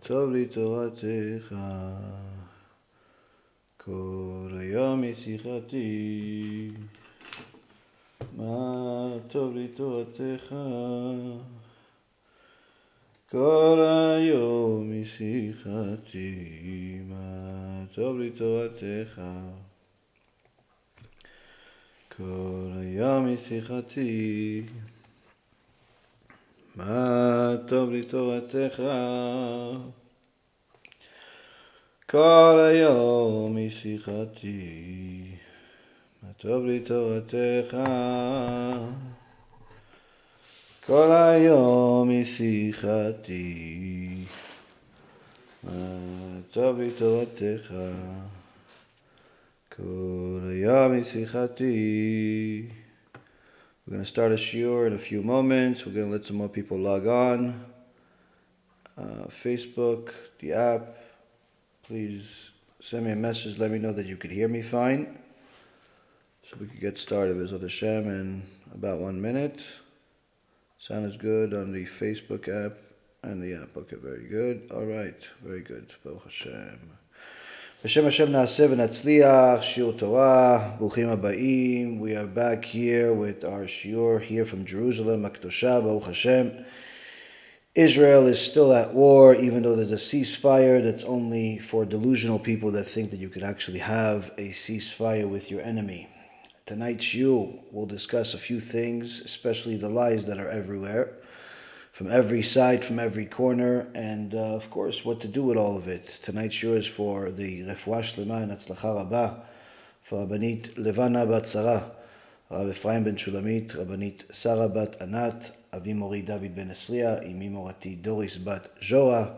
טוב לי תורתך, כל היום משיחתי. מה טוב לי תורתך, כל היום משיחתי. מה טוב לי תורתך, כל היום משיחתי. מה טוב לי תורתך, כל היום משיחתי. מה טוב לי תורתך, כל היום משיחתי. מה טוב לי תורתך, כל היום משיחתי. We're going to start a shiur in a few moments. We're going to let some more people log on. Facebook, the app. Please send me a message. Let me know that you could hear me fine, so we could get started. BeEzrat HaShem in about 1 minute. Sound is good on the Facebook app and the app. Okay, very good. All right, very good. Baruch Hashem. B'Shem Hashem na'aseh v'natzliach, shiur Torah, bruchim habayim. We are back here with our shiur here from Jerusalem, Akdosha, Baruch Hashem. Israel is still at war, even though there's a ceasefire. That's only for delusional people that think that you could actually have a ceasefire with your enemy. Tonight's shiur will discuss a few things, especially the lies that are everywhere, from every side, from every corner, and of course, what to do with all of it. Tonight's shiur is for the refuah shlema and hatzlacha rabba for Rabbanit Levana bat Sarah, Rav Efraim ben Shulamit, Rabbanit Sarah bat Anat, Avi Mori David ben Esriya, Imi Morati Doris bat Jorah,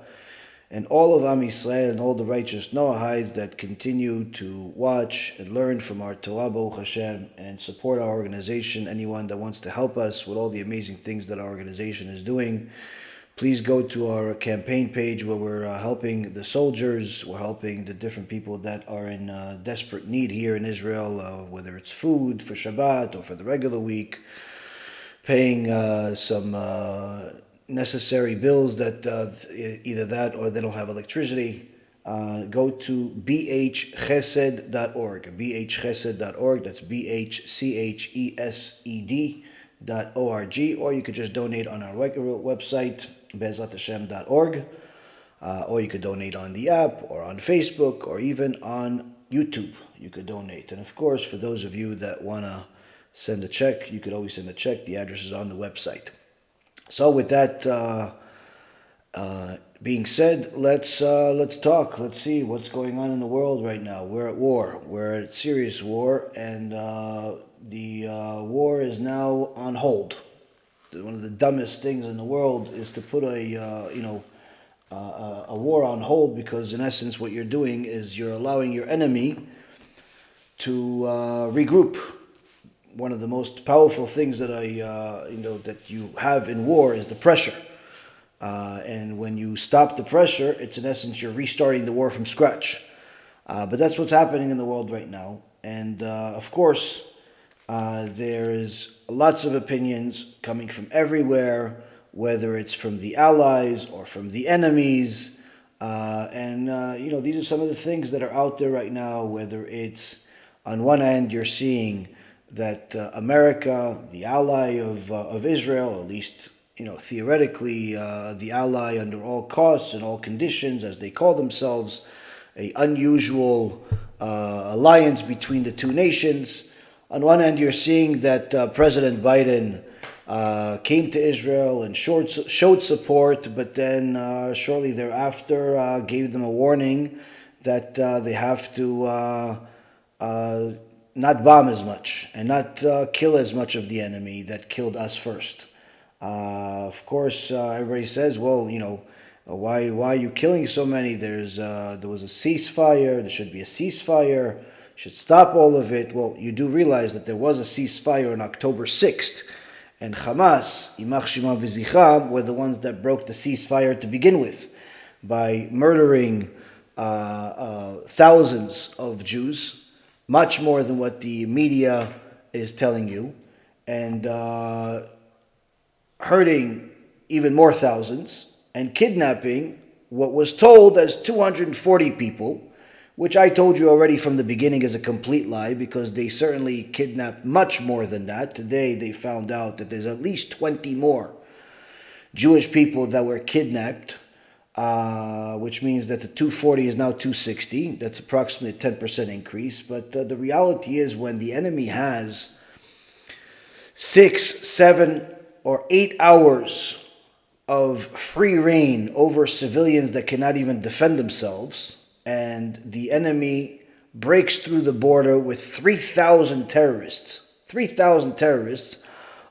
and all of Am Yisrael and all the righteous Noahides that continue to watch and learn from our Torah, Baruch Hashem, and support our organization. Anyone that wants to help us with all the amazing things that our organization is doing, please go to our campaign page where we're helping the soldiers. We're helping the different people that are in desperate need here in Israel, whether it's food for Shabbat or for the regular week, paying some necessary bills that either that or they don't have electricity. Go to bhchesed.org, bhchesed.org. That's bhchesed.org, or you could just donate on our regular website, beezrathashem.org, or you could donate on the app or on Facebook or even on YouTube. You could donate. And of course, for those of you that want to send a check, you could always send a check. The address is on the website. So with that being said, let's talk. Let's see what's going on in the world right now. We're at war. We're at serious war, and the war is now on hold. One of the dumbest things in the world is to put a war on hold, because in essence what you're doing is you're allowing your enemy to regroup. One of the most powerful things that that you have in war is the pressure. And when you stop the pressure, it's in essence you're restarting the war from scratch. But that's what's happening in the world right now. And of course, there is lots of opinions coming from everywhere, whether it's from the allies or from the enemies. These are some of the things that are out there right now, whether it's on one end you're seeing that America, the ally of Israel, at least theoretically, the ally under all costs and all conditions, as they call themselves, a unusual alliance between the two nations. On one end, you're seeing that President Biden came to Israel and showed support, but then shortly thereafter gave them a warning that they have to not bomb as much and not kill as much of the enemy that killed us first. Of course, everybody says, well, why are you killing so many? There was a ceasefire. There should be a ceasefire. Should stop all of it. Well, you do realize that there was a ceasefire on October 6th, and Hamas, Imach Shimon v'Zichram, were the ones that broke the ceasefire to begin with by murdering thousands of Jews, much more than what the media is telling you, and hurting even more thousands, and kidnapping what was told as 240 people, which I told you already from the beginning is a complete lie, because they certainly kidnapped much more than that. Today they found out that there's at least 20 more Jewish people that were kidnapped, which means that the 240 is now 260. That's approximately a 10% increase. But the reality is, when the enemy has 6, 7, or 8 hours of free reign over civilians that cannot even defend themselves, and the enemy breaks through the border with 3,000 terrorists,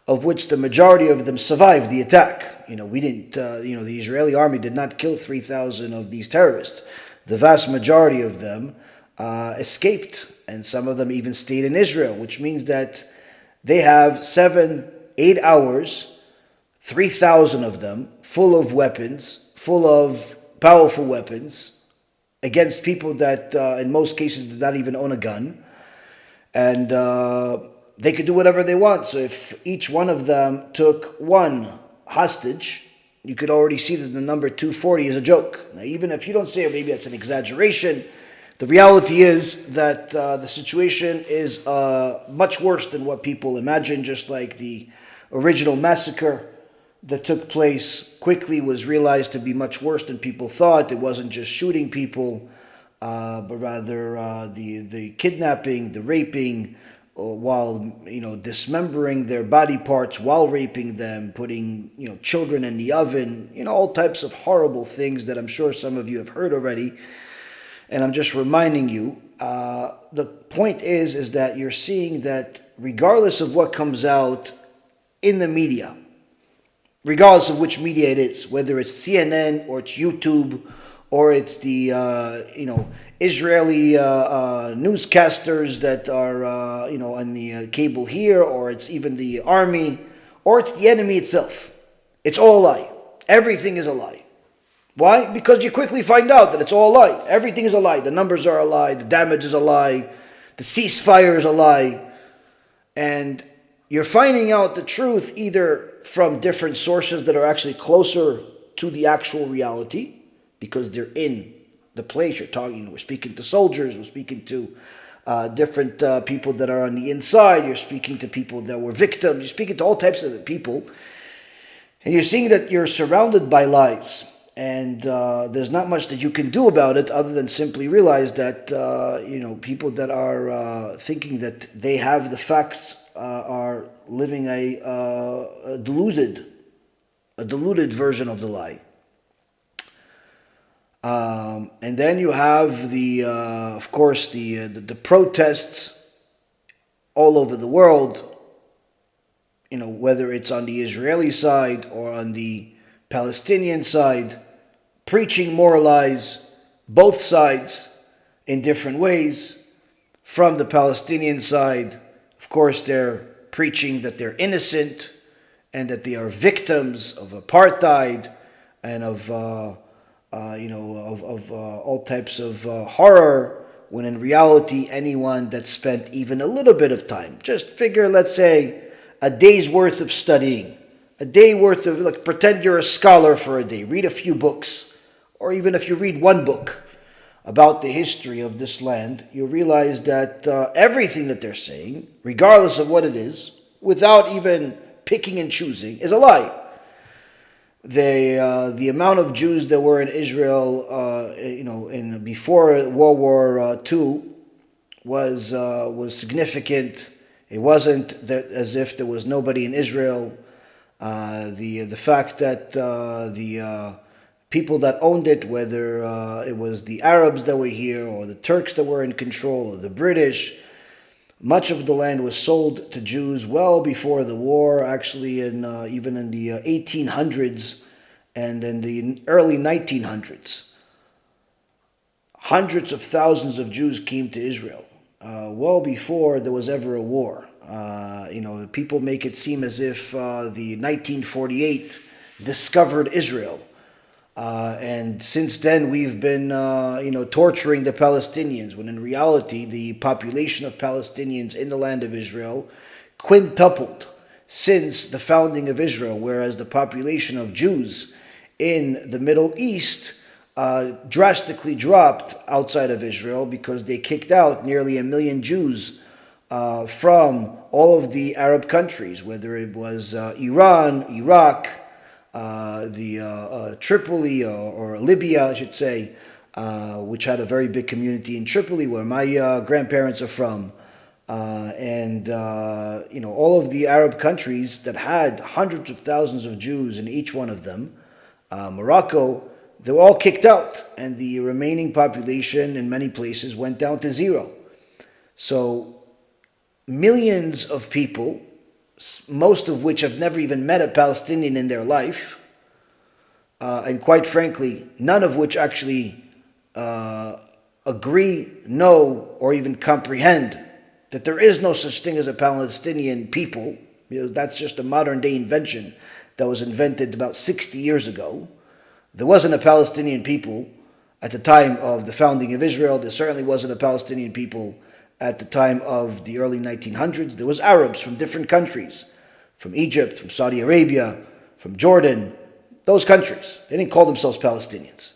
of which the majority of them survived the attack. The Israeli army did not kill 3,000 of these terrorists. The vast majority of them escaped, and some of them even stayed in Israel, which means that they have 7, 8 hours, 3,000 of them, full of weapons, full of powerful weapons, against people that in most cases did not even own a gun. And they could do whatever they want. So if each one of them took one hostage, you could already see that the number 240 is a joke. Now, even if you don't say, or maybe that's an exaggeration, the reality is that the situation is much worse than what people imagine. Just like the original massacre that took place quickly was realized to be much worse than people thought. It wasn't just shooting people, but rather the kidnapping, the raping, while dismembering their body parts while raping them, putting children in the oven, all types of horrible things that I'm sure some of you have heard already. And I'm just reminding you. The point is that you're seeing that regardless of what comes out in the media, regardless of which media it is, whether it's CNN or it's YouTube or it's the Israeli newscasters that are on the cable here, or it's even the army, or it's the enemy itself, it's all a lie. Everything is a lie. Why? Because you quickly find out that it's all a lie. Everything is a lie. The numbers are a lie. The damage is a lie. The ceasefire is a lie. And you're finding out the truth either from different sources that are actually closer to the actual reality, because they're in the place. You're talking, we're speaking to soldiers, we're speaking to different people that are on the inside, you're speaking to people that were victims, you're speaking to all types of people, and you're seeing that you're surrounded by lies, and there's not much that you can do about it other than simply realize that people that are thinking that they have the facts are living a deluded version of the lie. And then you have the protests all over the world, whether it's on the Israeli side or on the Palestinian side, preaching more lies, both sides in different ways. From the Palestinian side, of course, they're preaching that they're innocent and that they are victims of apartheid and of all types of horror, when in reality, anyone that spent even a little bit of time, just figure, let's say, a day's worth of studying, a day worth of, pretend you're a scholar for a day, read a few books, or even if you read one book about the history of this land, you realize that everything that they're saying, regardless of what it is, without even picking and choosing, is a lie. The amount of Jews that were in Israel, before World War II, was significant. It wasn't that as if there was nobody in Israel. The fact that the people that owned it, whether it was the Arabs that were here or the Turks that were in control or the British, much of the land was sold to Jews well before the war, actually even in the 1800s and in the early 1900s. Hundreds of thousands of Jews came to Israel well before there was ever a war. People make it seem as if the 1948 discovered Israel. And since then, we've been, torturing the Palestinians, when in reality, the population of Palestinians in the land of Israel quintupled since the founding of Israel, whereas the population of Jews in the Middle East drastically dropped outside of Israel because they kicked out nearly 1 million Jews from all of the Arab countries, whether it was Iran, Iraq, Tripoli or Libya, I should say, which had a very big community in Tripoli, where my grandparents are from, and all of the Arab countries that had hundreds of thousands of Jews in each one of them, Morocco, they were all kicked out, and the remaining population in many places went down to zero. So millions of people, most of which have never even met a Palestinian in their life, and quite frankly, none of which actually agree, know, or even comprehend that there is no such thing as a Palestinian people. That's just a modern day invention that was invented about 60 years ago. There wasn't a Palestinian people at the time of the founding of Israel. There certainly wasn't a Palestinian people at the time of the early 1900s. There was Arabs from different countries, from Egypt, from Saudi Arabia, from Jordan, those countries. They didn't call themselves Palestinians.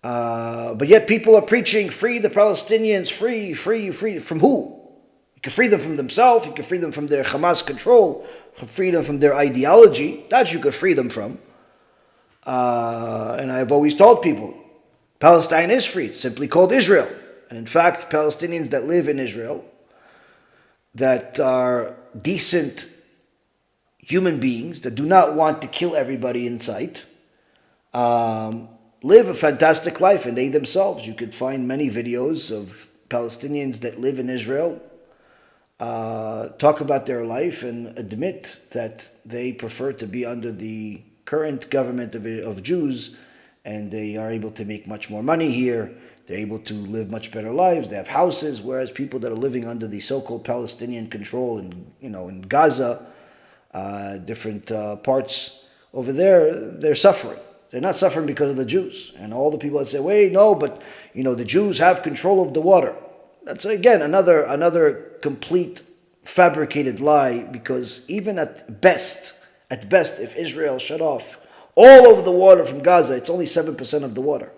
But yet people are preaching, free the Palestinians, free. From who? You can free them from themselves, you can free them from their Hamas control, you can free them from their ideology. That you could free them from. And I've always told people, Palestine is free. It's simply called Israel. And in fact, Palestinians that live in Israel, that are decent human beings, that do not want to kill everybody in sight, live a fantastic life. And they themselves, you could find many videos of Palestinians that live in Israel, talk about their life and admit that they prefer to be under the current government of Jews, and they are able to make much more money here. They're able to live much better lives. They have houses, whereas people that are living under the so-called Palestinian control in Gaza, different parts over there, they're suffering. They're not suffering because of the Jews. And all the people that say, wait, no, but the Jews have control of the water. That's again another complete fabricated lie, because even at best, if Israel shut off all of the water from Gaza, it's only 7% of the water.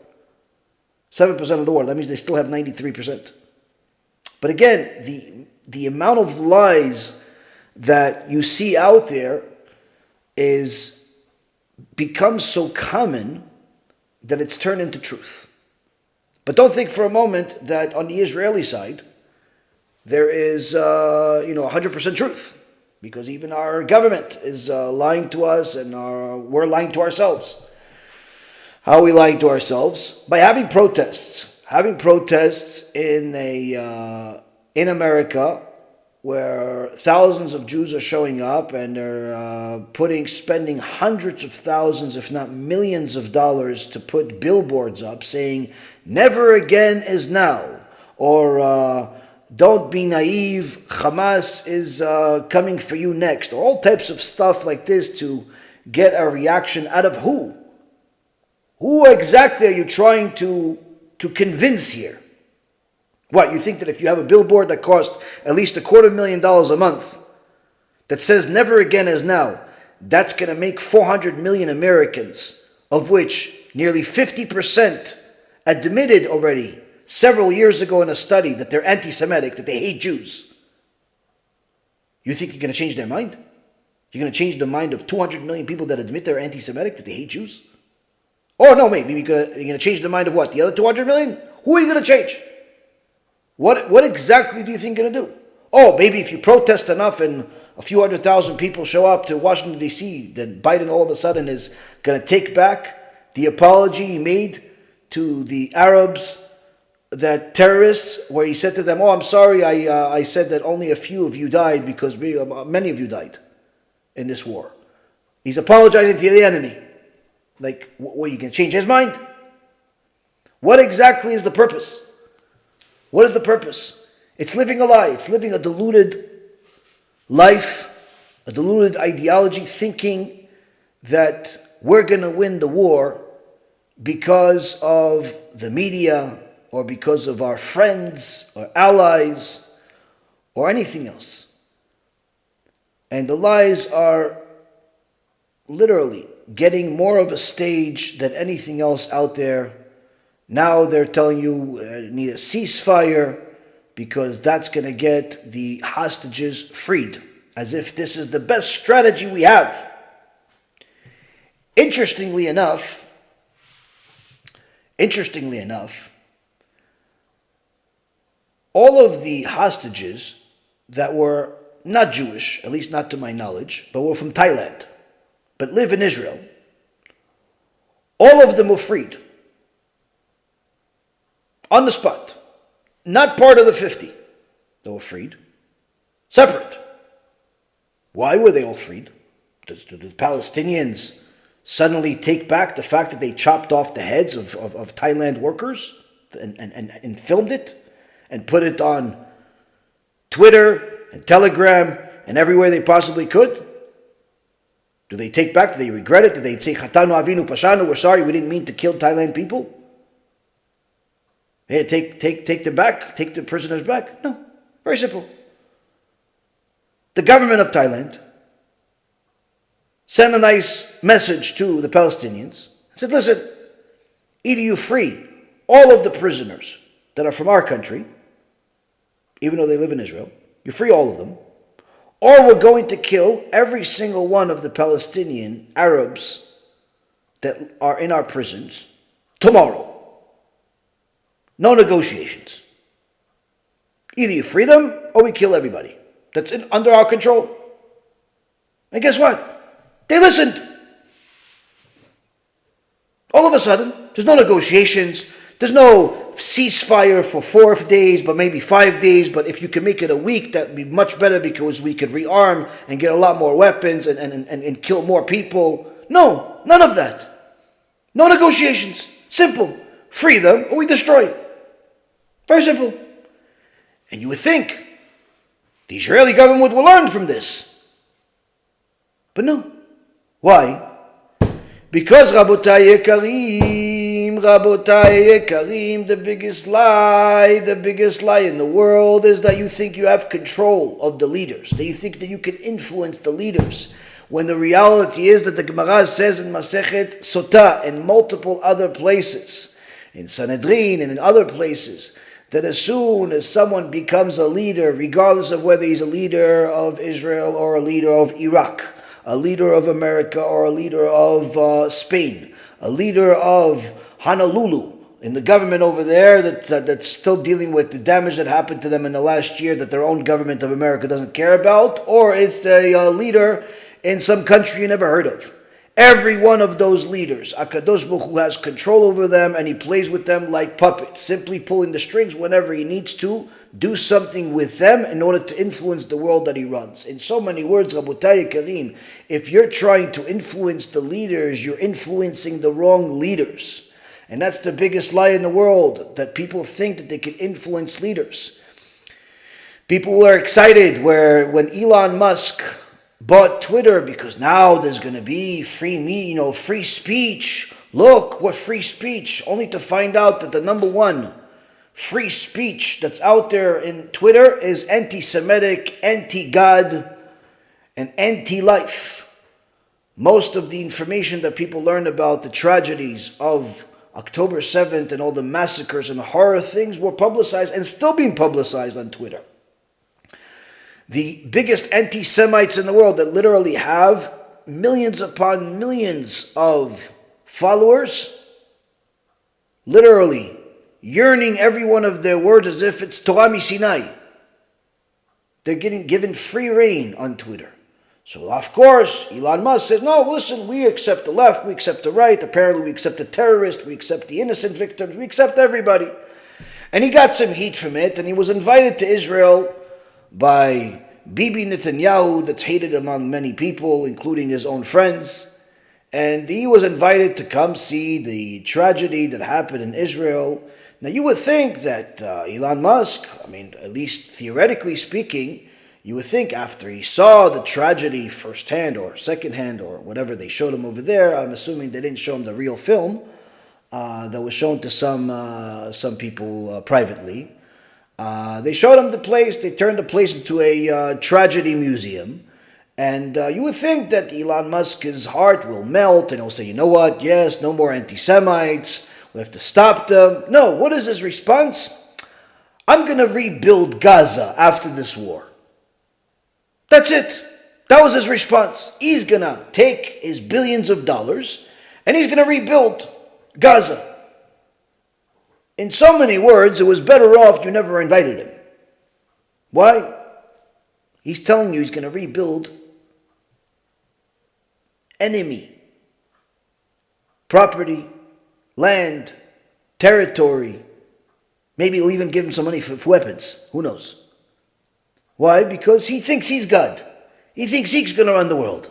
7% of the water. That means they still have 93%. But again, the amount of lies that you see out there becomes so common that it's turned into truth. But don't think for a moment that on the Israeli side there is 100% truth. Because even our government is lying to us, and we're lying to ourselves. How are we lying to ourselves? By having protests. Having protests in America, where thousands of Jews are showing up, and they're spending hundreds of thousands, if not millions of dollars to put billboards up saying, "Never again is now," or "Don't be naive, Hamas is coming for you next," or all types of stuff like this to get a reaction out of who? Who exactly are you trying to convince here? What, you think that if you have a billboard that costs at least $250,000 a month that says "Never again is now," that's going to make 400 million Americans, of which nearly 50% admitted already several years ago in a study that they're anti-Semitic, that they hate Jews. You think you're going to change their mind? You're going to change the mind of 200 million people that admit they're anti-Semitic, that they hate Jews? Oh no, maybe you're going to change the mind of what? The other 200 million? Who are you going to change? What exactly do you think you're going to do? Oh, maybe if you protest enough and a few 100,000 people show up to Washington, D.C., then Biden all of a sudden is going to take back the apology he made to the Arabs, that terrorists, where he said to them, "Oh, I'm sorry, I said that only a few of you died because many of you died in this war." He's apologizing to the enemy. Like, what, are you going to change his mind? What exactly is the purpose? What is the purpose? It's living a lie. It's living a deluded life, a deluded ideology, thinking that we're going to win the war because of the media, or because of our friends or allies or anything else. And the lies are literally getting more of a stage than anything else out there Now they're telling you need a ceasefire because that's going to get the hostages freed, as if this is the best strategy we have. Interestingly enough, all of the hostages that were not Jewish, at least not to my knowledge, but were from Thailand, but live in Israel, all of them were freed. On the spot. Not part of the 50 that were freed. Separate. Why were they all freed? Did the Palestinians suddenly take back the fact that they chopped off the heads of Thailand workers and filmed it and put it on Twitter and Telegram and everywhere they possibly could? Do they take back? Do they regret it? Do they say, Chatanu Avinu Pashanu, we're sorry, we didn't mean to kill Thailand people? Hey, take them back, take the prisoners back? No, very simple. The government of Thailand sent a nice message to the Palestinians and said, listen, either you free all of the prisoners that are from our country, even though they live in Israel, you free all of them, or we're going to kill every single one of the Palestinian Arabs that are in our prisons tomorrow. No negotiations. Either you free them or we kill everybody. That's under our control. And guess what? They listened. All of a sudden, there's no negotiations. There's no ceasefire for 4 days, but maybe 5 days. But if you can make it a week, that would be much better because we could rearm and get a lot more weapons and kill more people. No, none of that. No negotiations. Simple. Free them or we destroy. Very simple. And you would think the Israeli government would learn from this. But no. Why? Because Rabotai Yekarim, the biggest lie in the world is that you think you have control of the leaders, that you think that you can influence the leaders, when the reality is that the Gemara says in Masechet Sotah and multiple other places, in Sanhedrin and in other places, that as soon as someone becomes a leader, regardless of whether he's a leader of Israel or a leader of Iraq, a leader of America or a leader of Spain, a leader of Honolulu, in the government over there that's still dealing with the damage that happened to them in the last year that their own government of America doesn't care about, or it's a leader in some country you never heard of. Every one of those leaders, HaKadosh Baruch Hu has control over them and he plays with them like puppets, simply pulling the strings whenever he needs to do something with them in order to influence the world that he runs. In so many words, Rabotai Karim, if you're trying to influence the leaders, you're influencing the wrong leaders. And that's the biggest lie in the world, that people think that they can influence leaders. People are excited when Elon Musk bought Twitter because now there's going to be free speech. Look, what free speech, only to find out that the number one free speech that's out there in Twitter is anti-Semitic, anti-God, and anti-life. Most of the information that people learn about the tragedies of October 7th and all the massacres and the horror things were publicized and still being publicized on Twitter. The biggest anti-Semites in the world that literally have millions upon millions of followers, literally yearning every one of their words as if it's Torah Misinai. They're getting given free reign on Twitter. So of course, Elon Musk says, no, listen, we accept the left, we accept the right, apparently we accept the terrorists, we accept the innocent victims, we accept everybody. And he got some heat from it, and he was invited to Israel by Bibi Netanyahu, that's hated among many people, including his own friends. And he was invited to come see the tragedy that happened in Israel. Now you would think that Elon Musk, at least theoretically speaking, you would think after he saw the tragedy firsthand or secondhand or whatever they showed him over there, I'm assuming they didn't show him the real film that was shown to some people privately. They showed him the place, they turned the place into a tragedy museum. And you would think that Elon Musk's heart will melt and he'll say, you know what, yes, no more anti-Semites. We have to stop them. No, what is his response? I'm going to rebuild Gaza after this war. That's it. That was his response. He's going to take his billions of dollars and he's going to rebuild Gaza. In so many words, it was better off you never invited him. Why? He's telling you he's going to rebuild enemy, property, land, territory. Maybe he'll even give him some money for weapons. Who knows? Why? Because he thinks he's God. He thinks he's going to run the world.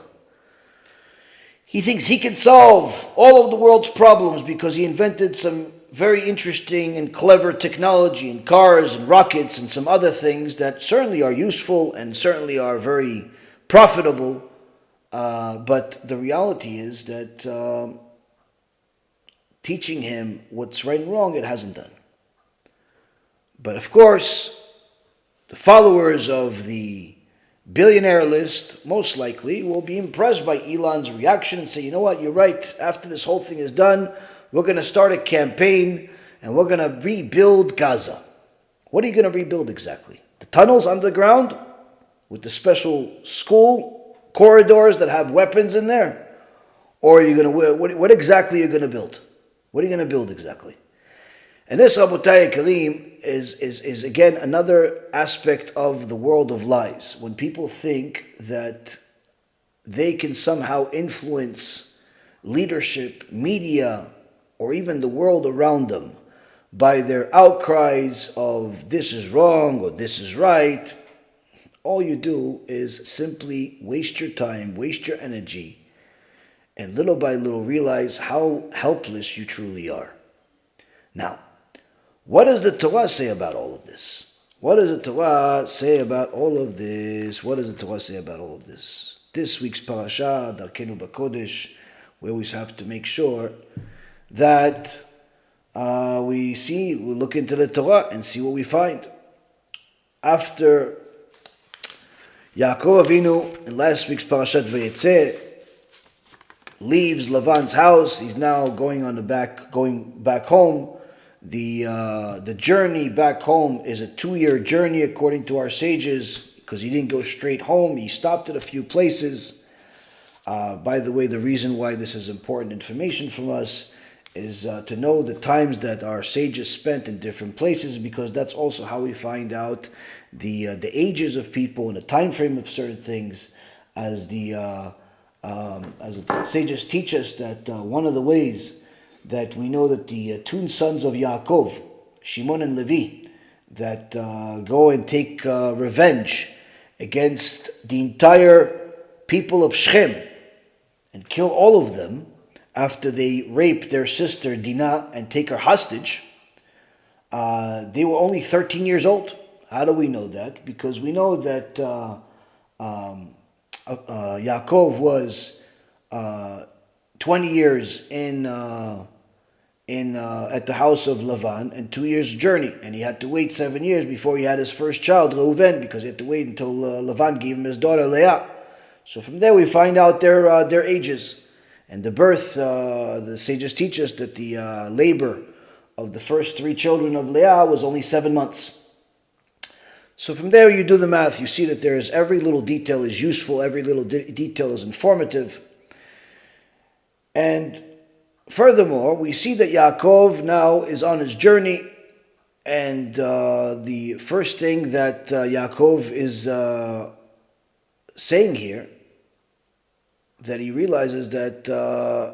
He thinks he can solve all of the world's problems because he invented some very interesting and clever technology in cars and rockets and some other things that certainly are useful and certainly are very profitable. But the reality is that teaching him what's right and wrong, it hasn't done. But of course, the followers of the billionaire list most likely will be impressed by Elon's reaction and say, you know what, you're right. After this whole thing is done, we're going to start a campaign and we're going to rebuild Gaza. What are you going to rebuild exactly? The tunnels underground with the special school corridors that have weapons in there? Or are you going to, what exactly are you going to build? What are you going to build exactly? And this, Rabotai Karim, is again another aspect of the world of lies. When people think that they can somehow influence leadership, media, or even the world around them by their outcries of this is wrong or this is right, all you do is simply waste your time, waste your energy, and little by little realize how helpless you truly are. Now, what does the Torah say about all of this? What does the Torah say about all of this? What does the Torah say about all of this? This week's parasha, Darkenu B'Kodesh, we always have to make sure that we look into the Torah and see what we find. After Yaakov Avinu in last week's parashat Vayetze leaves Lavan's house, he's now going back home. The journey back home is a 2-year journey according to our sages, because he didn't go straight home. He stopped at a few places. By the way, the reason why this is important information from us is to know the times that our sages spent in different places, because that's also how we find out the ages of people and the time frame of certain things. As the sages teach us that one of the ways that we know that the two sons of Yaakov, Shimon and Levi, that go and take revenge against the entire people of Shechem and kill all of them after they rape their sister Dinah and take her hostage, they were only 13 years old. How do we know that? Because we know that Yaakov was 20 years at the house of Lavan and 2 years journey, and he had to wait 7 years before he had his first child, Reuven, because he had to wait until Lavan gave him his daughter Leah. So from there we find out their ages. And the birth, the sages teach us that the labor of the first 3 children of Leah was only 7 months. So from there you do the math, you see that every little detail is useful, every little detail is informative. And furthermore, we see that Yaakov now is on his journey, and the first thing that Yaakov is saying here, that he realizes that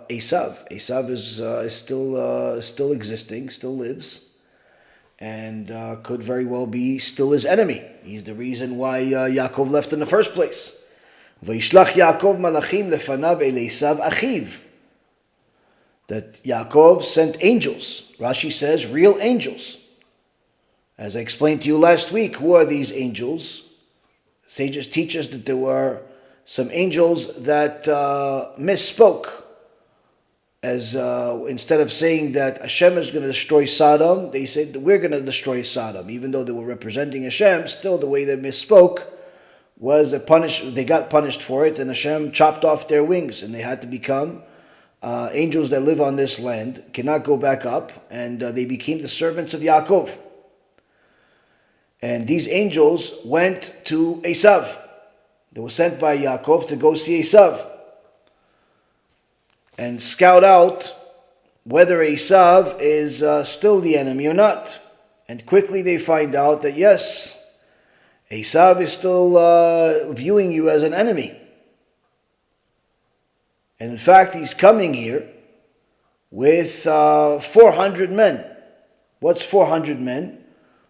Esau is still existing, still lives, and could very well be still his enemy. He's the reason why Yaakov left in the first place. Vayishlach Yaakov malachim lefanav el Esau achiv. That Yaakov sent angels. Rashi says real angels. As I explained to you last week, who are these angels? Sages teach us that there were some angels that misspoke. As instead of saying that Hashem is going to destroy Sodom, they said that we're going to destroy Sodom. Even though they were representing Hashem, still the way they misspoke was they got punished for it, and Hashem chopped off their wings, and they had to become angels that live on this land, cannot go back up, and they became the servants of Yaakov. And these angels went to Esau. They were sent by Yaakov to go see Esau and scout out whether Esau is still the enemy or not. And quickly they find out that yes, Esau is still viewing you as an enemy. And in fact, he's coming here with 400 men. What's 400 men?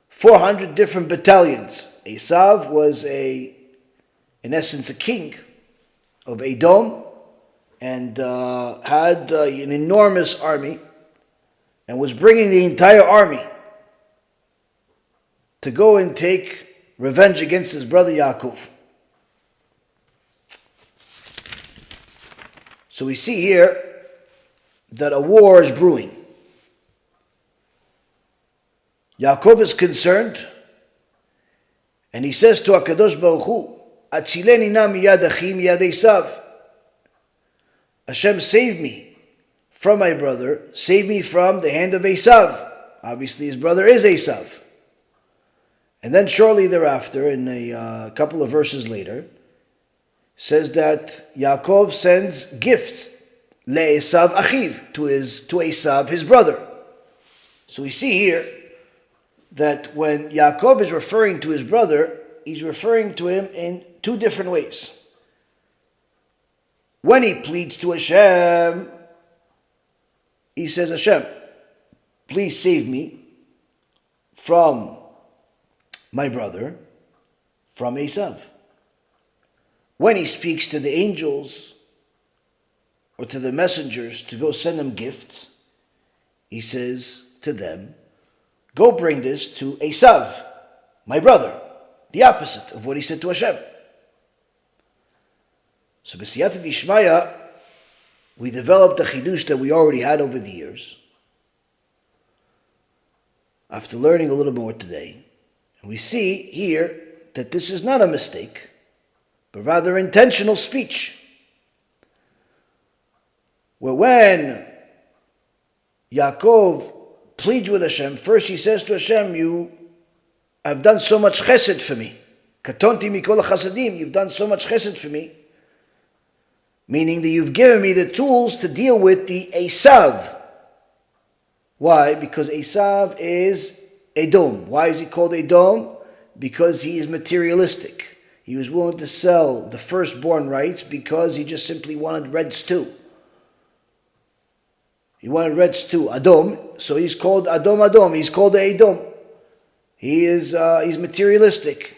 400 different battalions. Esau was in essence, a king of Edom, and had an enormous army, and was bringing the entire army to go and take revenge against his brother Yaakov. So we see here that a war is brewing. Yaakov is concerned, and he says to HaKadosh Baruch Hu, Atzileni na miyad achi miyad Esau. Hashem, save me from my brother, save me from the hand of Esau. Obviously his brother is Esau. And then shortly thereafter, in a couple of verses later, says that Yaakov sends gifts le'Esav achiv, to Esau, his brother. So we see here that when Yaakov is referring to his brother, he's referring to him in two different ways. When he pleads to Hashem, he says, Hashem, please save me from my brother, from Esau. When he speaks to the angels or to the messengers to go send them gifts, he says to them, go bring this to Esau, my brother. The opposite of what he said to Hashem. So b'siyata d'ishmaya, we developed a chidush that we already had over the years. After learning a little more today, and we see here that this is not a mistake, but rather intentional speech. Where when Yaakov pleads with Hashem, first he says to Hashem, you have done so much chesed for me. Katonti mikol chasadim, you've done so much chesed for me. Meaning that you've given me the tools to deal with the Esau. Why? Because Esau is Edom. Why is he called Edom? Because he is materialistic. He was willing to sell the firstborn rights because he just simply wanted red stew. He wanted red stew, Adom, so he's called Adom. He's called Edom. He's materialistic.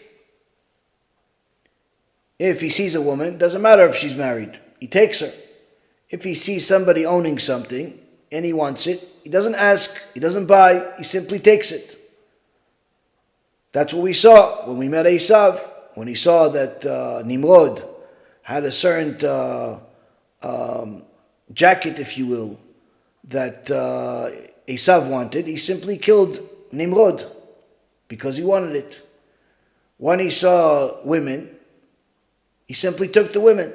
If he sees a woman, doesn't matter if she's married, he takes her. If he sees somebody owning something and he wants it, he doesn't ask, he doesn't buy, he simply takes it. That's what we saw when we met Esau, when he saw that Nimrod had a certain jacket, if you will, that Esau wanted. He simply killed Nimrod because he wanted it. When he saw women, he simply took the women.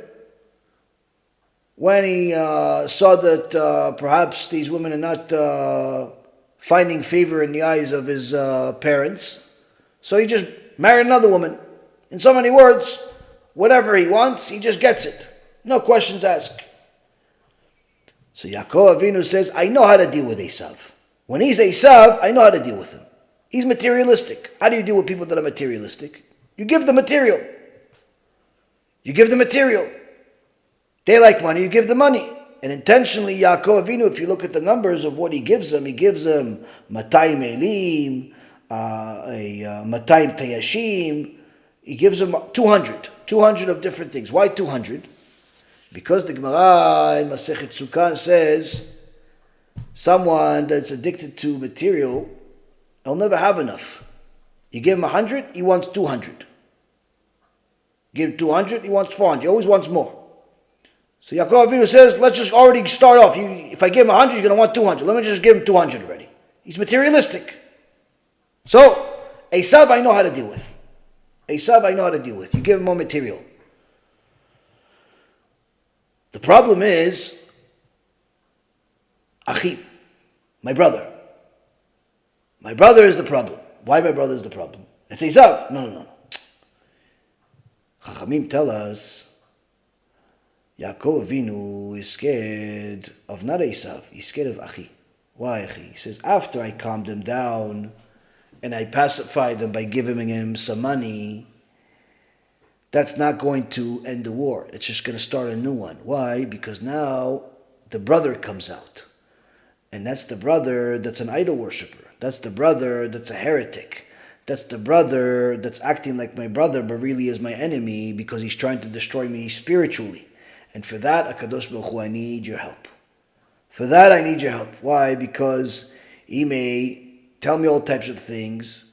When he saw that perhaps these women are not finding favor in the eyes of his parents, so he just married another woman. In so many words, whatever he wants, he just gets it. No questions asked. So Yaakov Avinu says, I know how to deal with Esau. When he's Esau, I know how to deal with him. He's materialistic. How do you deal with people that are materialistic? You give them material. You give them material. They like money, you give them money. And intentionally, Yaakov Avinu, if you look at the numbers of what he gives them 200 elim, 200 tayashim. He gives them 200 of different things. Why 200? Because the Gemara in Masechet Sukkah says, someone that's addicted to material, he'll never have enough. You give him 100, he wants 200. Give him 200, he wants 400. He always wants more. So Yaakov Avinu says, let's just already start off. If I give him 100, he's going to want 200. Let me just give him 200 already. He's materialistic. So, Esau I know how to deal with. Esau I know how to deal with. You give him more material. The problem is Achiv, my brother. My brother is the problem. Why my brother is the problem? It's Esau. No. Chachamim tell us Yaakov Avinu is scared of not Esau. He's scared of Achi. Why Achi? He says, after I calmed him down and I pacified him by giving him some money, that's not going to end the war. It's just going to start a new one. Why? Because now the brother comes out. And that's the brother that's an idol worshiper. That's the brother that's a heretic. That's the brother that's acting like my brother but really is my enemy because he's trying to destroy me spiritually. And for that, HaKadosh Baruch Hu, I need your help. For that, I need your help. Why? Because he may tell me all types of things,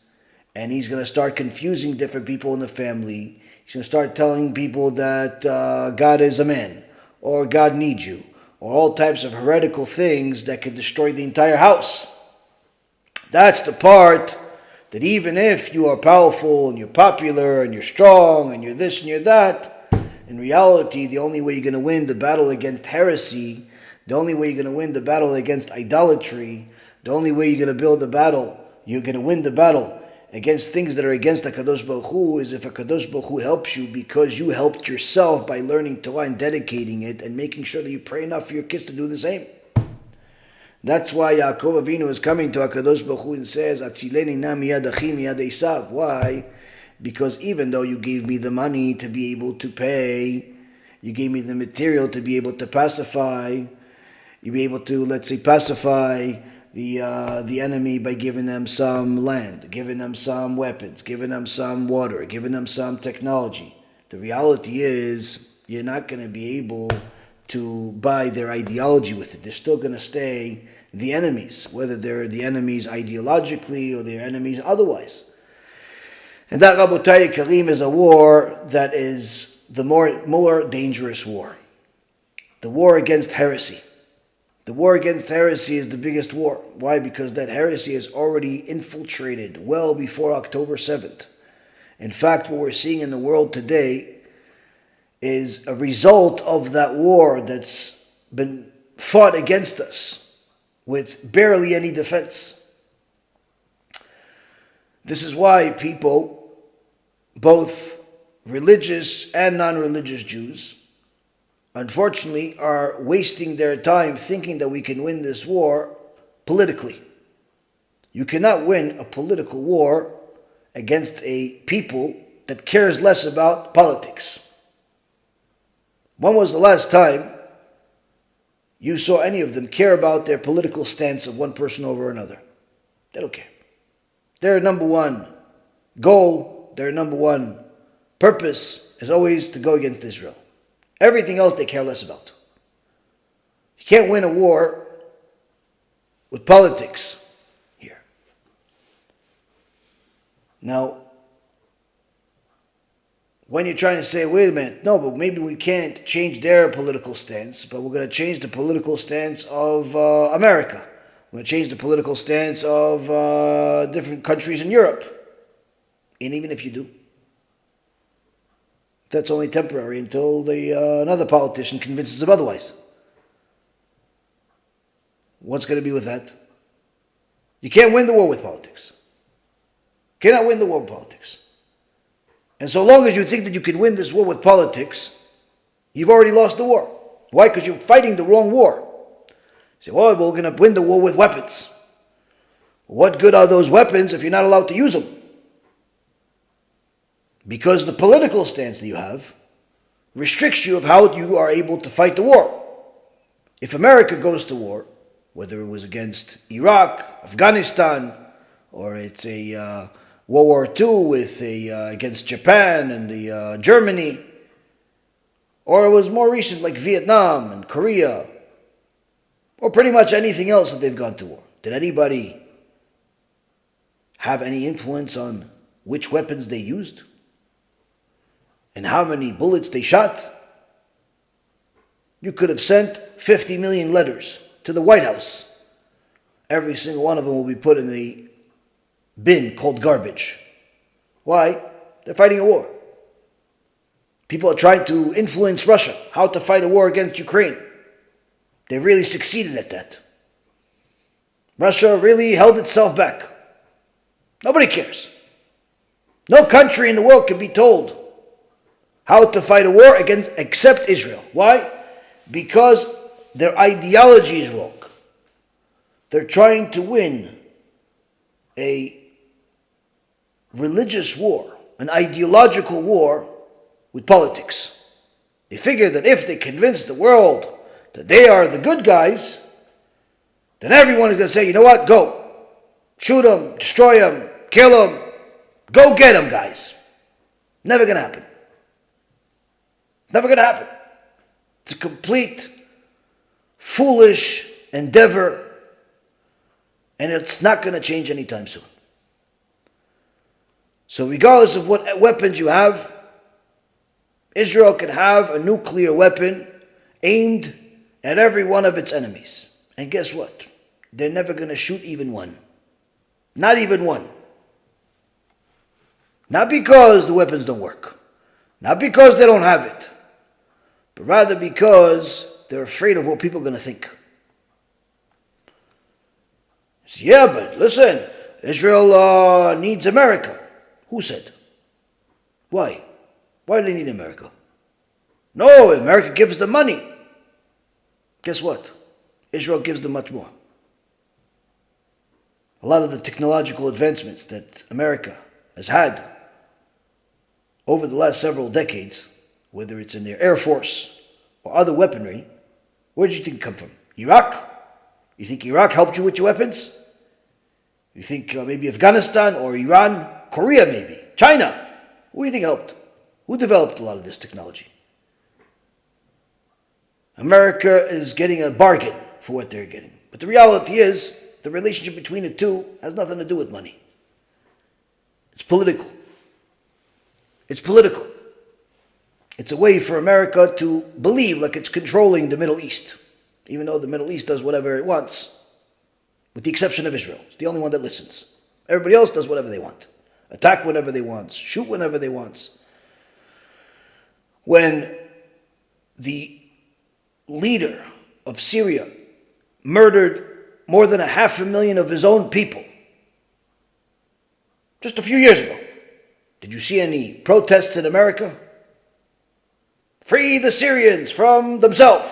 and he's going to start confusing different people in the family. He's going to start telling people that God is a man, or God needs you, or all types of heretical things that could destroy the entire house. That's the part that even if you are powerful, and you're popular, and you're strong, and you're this and you're that, in reality, the only way you're going to win the battle against heresy, the only way you're going to win the battle against idolatry, the only way you're going to build the battle, you're going to win the battle against things that are against HaKadosh Baruch Hu, is if HaKadosh Baruch Hu helps you because you helped yourself by learning Torah and dedicating it and making sure that you pray enough for your kids to do the same. That's why Yaakov Avinu is coming to HaKadosh Baruch Hu and says, Atzileni na miyad achi miyad Esav. Why? Because even though you gave me the money to be able to pay, you gave me the material to be able to pacify, you be able to, let's say, pacify the enemy by giving them some land, giving them some weapons, giving them some water, giving them some technology. The reality is you're not going to be able to buy their ideology with it. They're still going to stay the enemies, whether they're the enemies ideologically or they're enemies otherwise. And that, Rabotai Karim, is a war that is the more dangerous war. The war against heresy. The war against heresy is the biggest war. Why? Because that heresy is already infiltrated well before October 7th. In fact, what we're seeing in the world today is a result of that war that's been fought against us with barely any defense. This is why people, both religious and non-religious Jews, unfortunately, are wasting their time thinking that we can win this war politically. You cannot win a political war against a people that cares less about politics. When was the last time you saw any of them care about their political stance of one person over another? They don't care. Their number one goal, their number one purpose is always to go against Israel. Everything else they care less about. You can't win a war with politics here. Now, when you're trying to say, wait a minute, no, but maybe we can't change their political stance, but we're going to change the political stance of America. We're going to change the political stance of different countries in Europe. And even if you do, that's only temporary until another politician convinces them otherwise. What's going to be with that? You can't win the war with politics. You cannot win the war with politics. And so long as you think that you can win this war with politics, you've already lost the war. Why? Because you're fighting the wrong war. You say, well, we're going to win the war with weapons. What good are those weapons if you're not allowed to use them? Because the political stance that you have restricts you of how you are able to fight the war. If America goes to war, whether it was against Iraq, Afghanistan, or it's a World War II with against Japan and Germany, or it was more recent like Vietnam and Korea, or pretty much anything else that they've gone to war. Did anybody have any influence on which weapons they used? And how many bullets they shot? You could have sent 50 million letters to the White House. Every single one of them will be put in the bin called garbage. Why? They're fighting a war. People are trying to influence Russia, how to fight a war against Ukraine. They really succeeded at that. Russia really held itself back. Nobody cares. No country in the world can be told how to fight a war against except Israel. Why? Because their ideology is wrong. They're trying to win a religious war, an ideological war with politics. They figure that if they convince the world that they are the good guys, then everyone is going to say, you know what, go. Shoot them, destroy them, kill them. Go get them, guys. Never going to happen. Never going to happen. It's a complete foolish endeavor, and it's not going to change anytime soon. So regardless of what weapons you have, Israel can have a nuclear weapon aimed at every one of its enemies. And guess what? They're never going to shoot even one. Not even one. Not because the weapons don't work. Not because they don't have it. But rather because they're afraid of what people are going to think. So, yeah, but listen, Israel needs America. Who said? Why? Why do they need America? No, America gives them money. Guess what? Israel gives them much more. A lot of the technological advancements that America has had over the last several decades, whether it's in their Air Force or other weaponry, where did you think it come from? Iraq? You think Iraq helped you with your weapons? You think maybe Afghanistan or Iran? Korea maybe? China? Who do you think helped? Who developed a lot of this technology? America is getting a bargain for what they're getting. But the reality is, the relationship between the two has nothing to do with money. It's political. It's political. It's a way for America to believe like it's controlling the Middle East, even though the Middle East does whatever it wants, with the exception of Israel. It's the only one that listens. Everybody else does whatever they want. Attack whenever they want. Shoot whenever they want. When the leader of Syria murdered more than 500,000 of his own people just a few years ago, did you see any protests in America? Free the Syrians from themselves.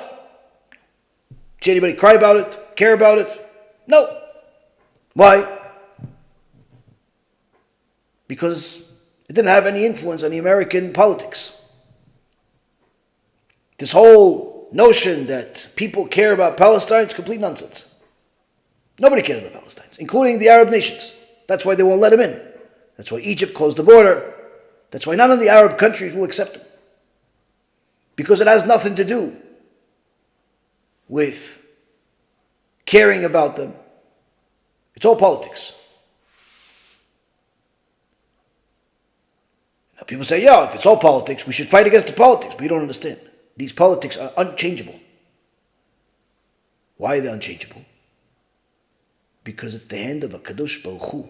See anybody cry about it? Care about it? No. Why? Because it didn't have any influence on the American politics. This whole notion that people care about Palestine is complete nonsense. Nobody cares about Palestine, including the Arab nations. That's why they won't let them in. That's why Egypt closed the border. That's why none of the Arab countries will accept them. Because it has nothing to do with caring about them. It's all politics. Now people say, yeah, if it's all politics, we should fight against the politics. But you don't understand. These politics are unchangeable. Why are they unchangeable? Because it's the hand of a Kadosh Baruch Hu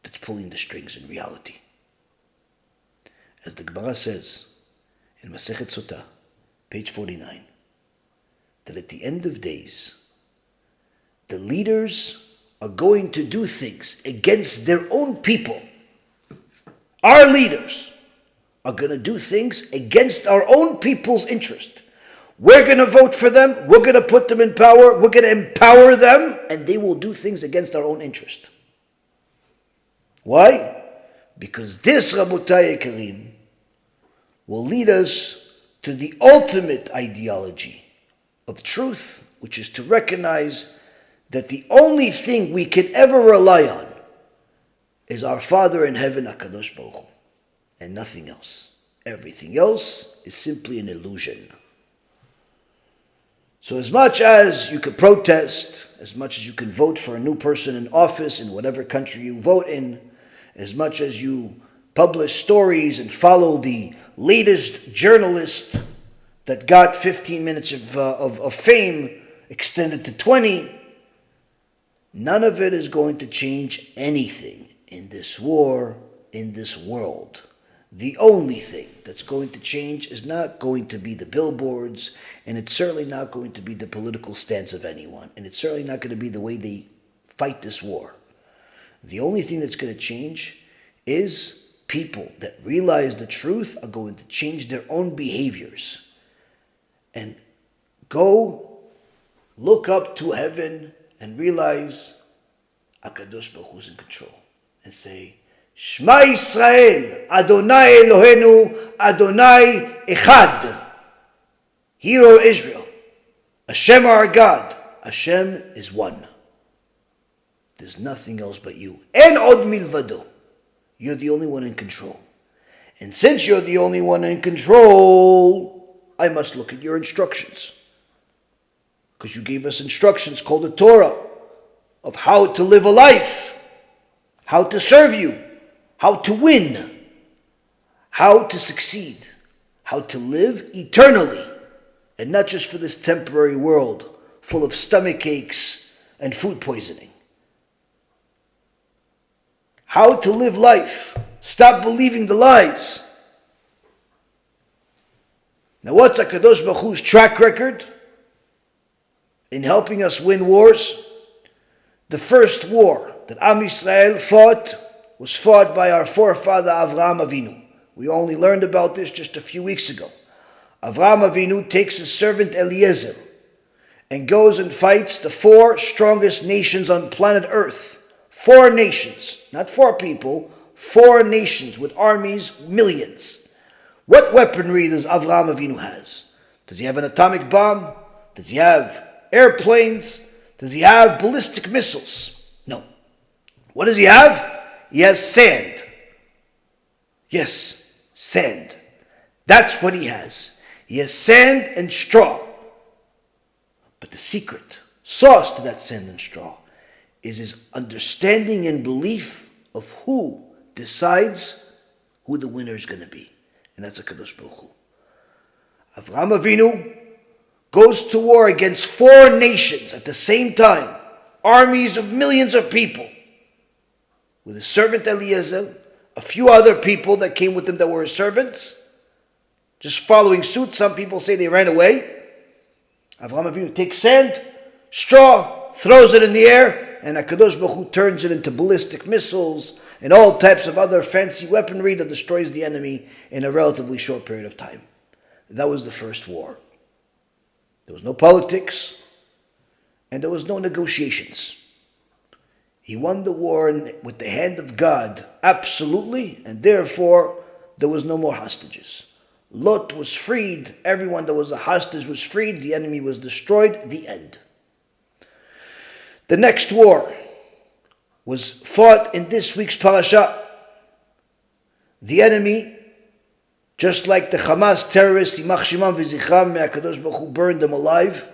that's pulling the strings in reality. As the Gemara says in Masechet Sotah, page 49, that at the end of days, the leaders are going to do things against their own people. Our leaders are going to do things against our own people's interest. We're going to vote for them. We're going to put them in power. We're going to empower them. And they will do things against our own interest. Why? Because this, Rabotai Karim, will lead us to the ultimate ideology of truth, which is to recognize that the only thing we can ever rely on is our Father in heaven, HaKadosh Baruch Hu, and nothing else. Everything else is simply an illusion. So as much as you can protest, as much as you can vote for a new person in office in whatever country you vote in, as much as you publish stories and follow the latest journalist that got 15 minutes of fame extended to 20, none of it is going to change anything in this war, in this world. The only thing that's going to change is not going to be the billboards, and it's certainly not going to be the political stance of anyone, and it's certainly not going to be the way they fight this war. The only thing that's going to change is people that realize the truth are going to change their own behaviors and go look up to heaven and realize HaKadosh Baruch Hu is in control and say, Shema Yisrael, Adonai Eloheinu, Adonai Echad. Hear, O Israel, Hashem our God, Hashem is one. There's nothing else but you. En od milvado. You're the only one in control. And since you're the only one in control, I must look at your instructions. Because you gave us instructions called the Torah of how to live a life, how to serve you, how to win, how to succeed, how to live eternally, and not just for this temporary world full of stomach aches and food poisoning. How to live life. Stop believing the lies. Now what's HaKadosh Baruch Hu's track record in helping us win wars? The first war that Am Yisrael fought was fought by our forefather Avraham Avinu. We only learned about this just a few weeks ago. Avraham Avinu takes his servant Eliezer and goes and fights the 4 strongest nations on planet Earth. 4 nations, not 4 people, 4 nations with armies, millions. What weaponry does Avraham Avinu has? Does he have an atomic bomb? Does he have airplanes? Does he have ballistic missiles? No. What does he have? He has sand. Yes, sand. That's what he has. He has sand and straw. But the secret sauce to that sand and straw is his understanding and belief of who decides who the winner is going to be. And that's HaKadosh Baruch Hu. Avraham Avinu goes to war against 4 nations at the same time. Armies of millions of people. With his servant Eliezer, a few other people that came with him that were his servants. Just following suit. Some people say they ran away. Avraham Avinu takes sand, straw, throws it in the air, and HaKadosh Baruch Hu turns it into ballistic missiles and all types of other fancy weaponry that destroys the enemy in a relatively short period of time. That was the first war. There was no politics, and there was no negotiations. He won the war with the hand of God, absolutely, and therefore there was no more hostages. Lot was freed, everyone that was a hostage was freed, the enemy was destroyed, the end. The next war was fought in this week's parasha. The enemy, just like the Hamas terrorists, Yimach Shimon v'Zichram, may HaKadosh Baruch Hu burned them alive.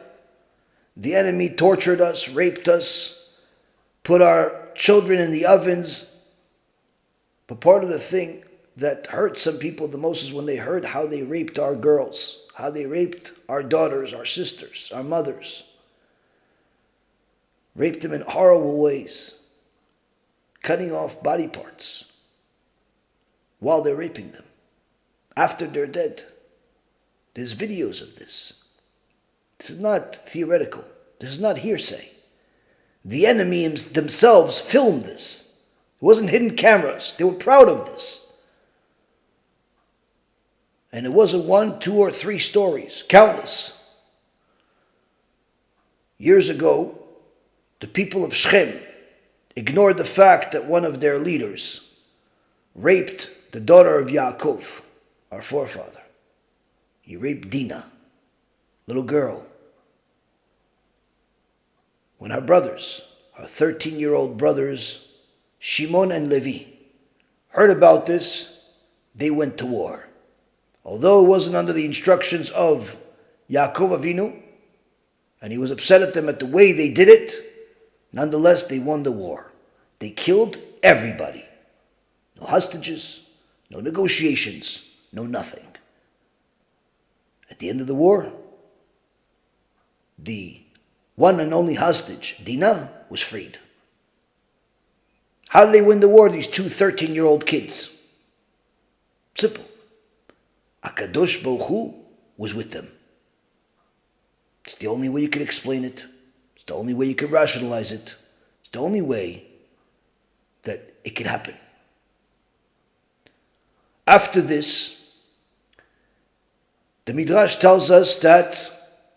The enemy tortured us, raped us, put our children in the ovens. But part of the thing that hurt some people the most is when they heard how they raped our girls, how they raped our daughters, our sisters, our mothers. Raped them in horrible ways, cutting off body parts while they're raping them, after they're dead. There's videos of this. This is not theoretical. This is not hearsay. The enemy themselves filmed this. It wasn't hidden cameras. They were proud of this. And it wasn't 1, 2, or 3 stories, countless. Years ago, the people of Shechem ignored the fact that one of their leaders raped the daughter of Yaakov, our forefather. He raped Dinah, little girl. When our brothers, our 13-year-old brothers, Shimon and Levi, heard about this, they went to war. Although it wasn't under the instructions of Yaakov Avinu, and he was upset at them at the way they did it, nonetheless, they won the war. They killed everybody. No hostages, no negotiations, no nothing. At the end of the war, the one and only hostage, Dinah, was freed. How did they win the war, these 2 13-year-old kids? Simple. HaKadosh Baruch Hu was with them. It's the only way you can explain it. It's the only way you can rationalize it. It's the only way that it could happen. After this, the Midrash tells us that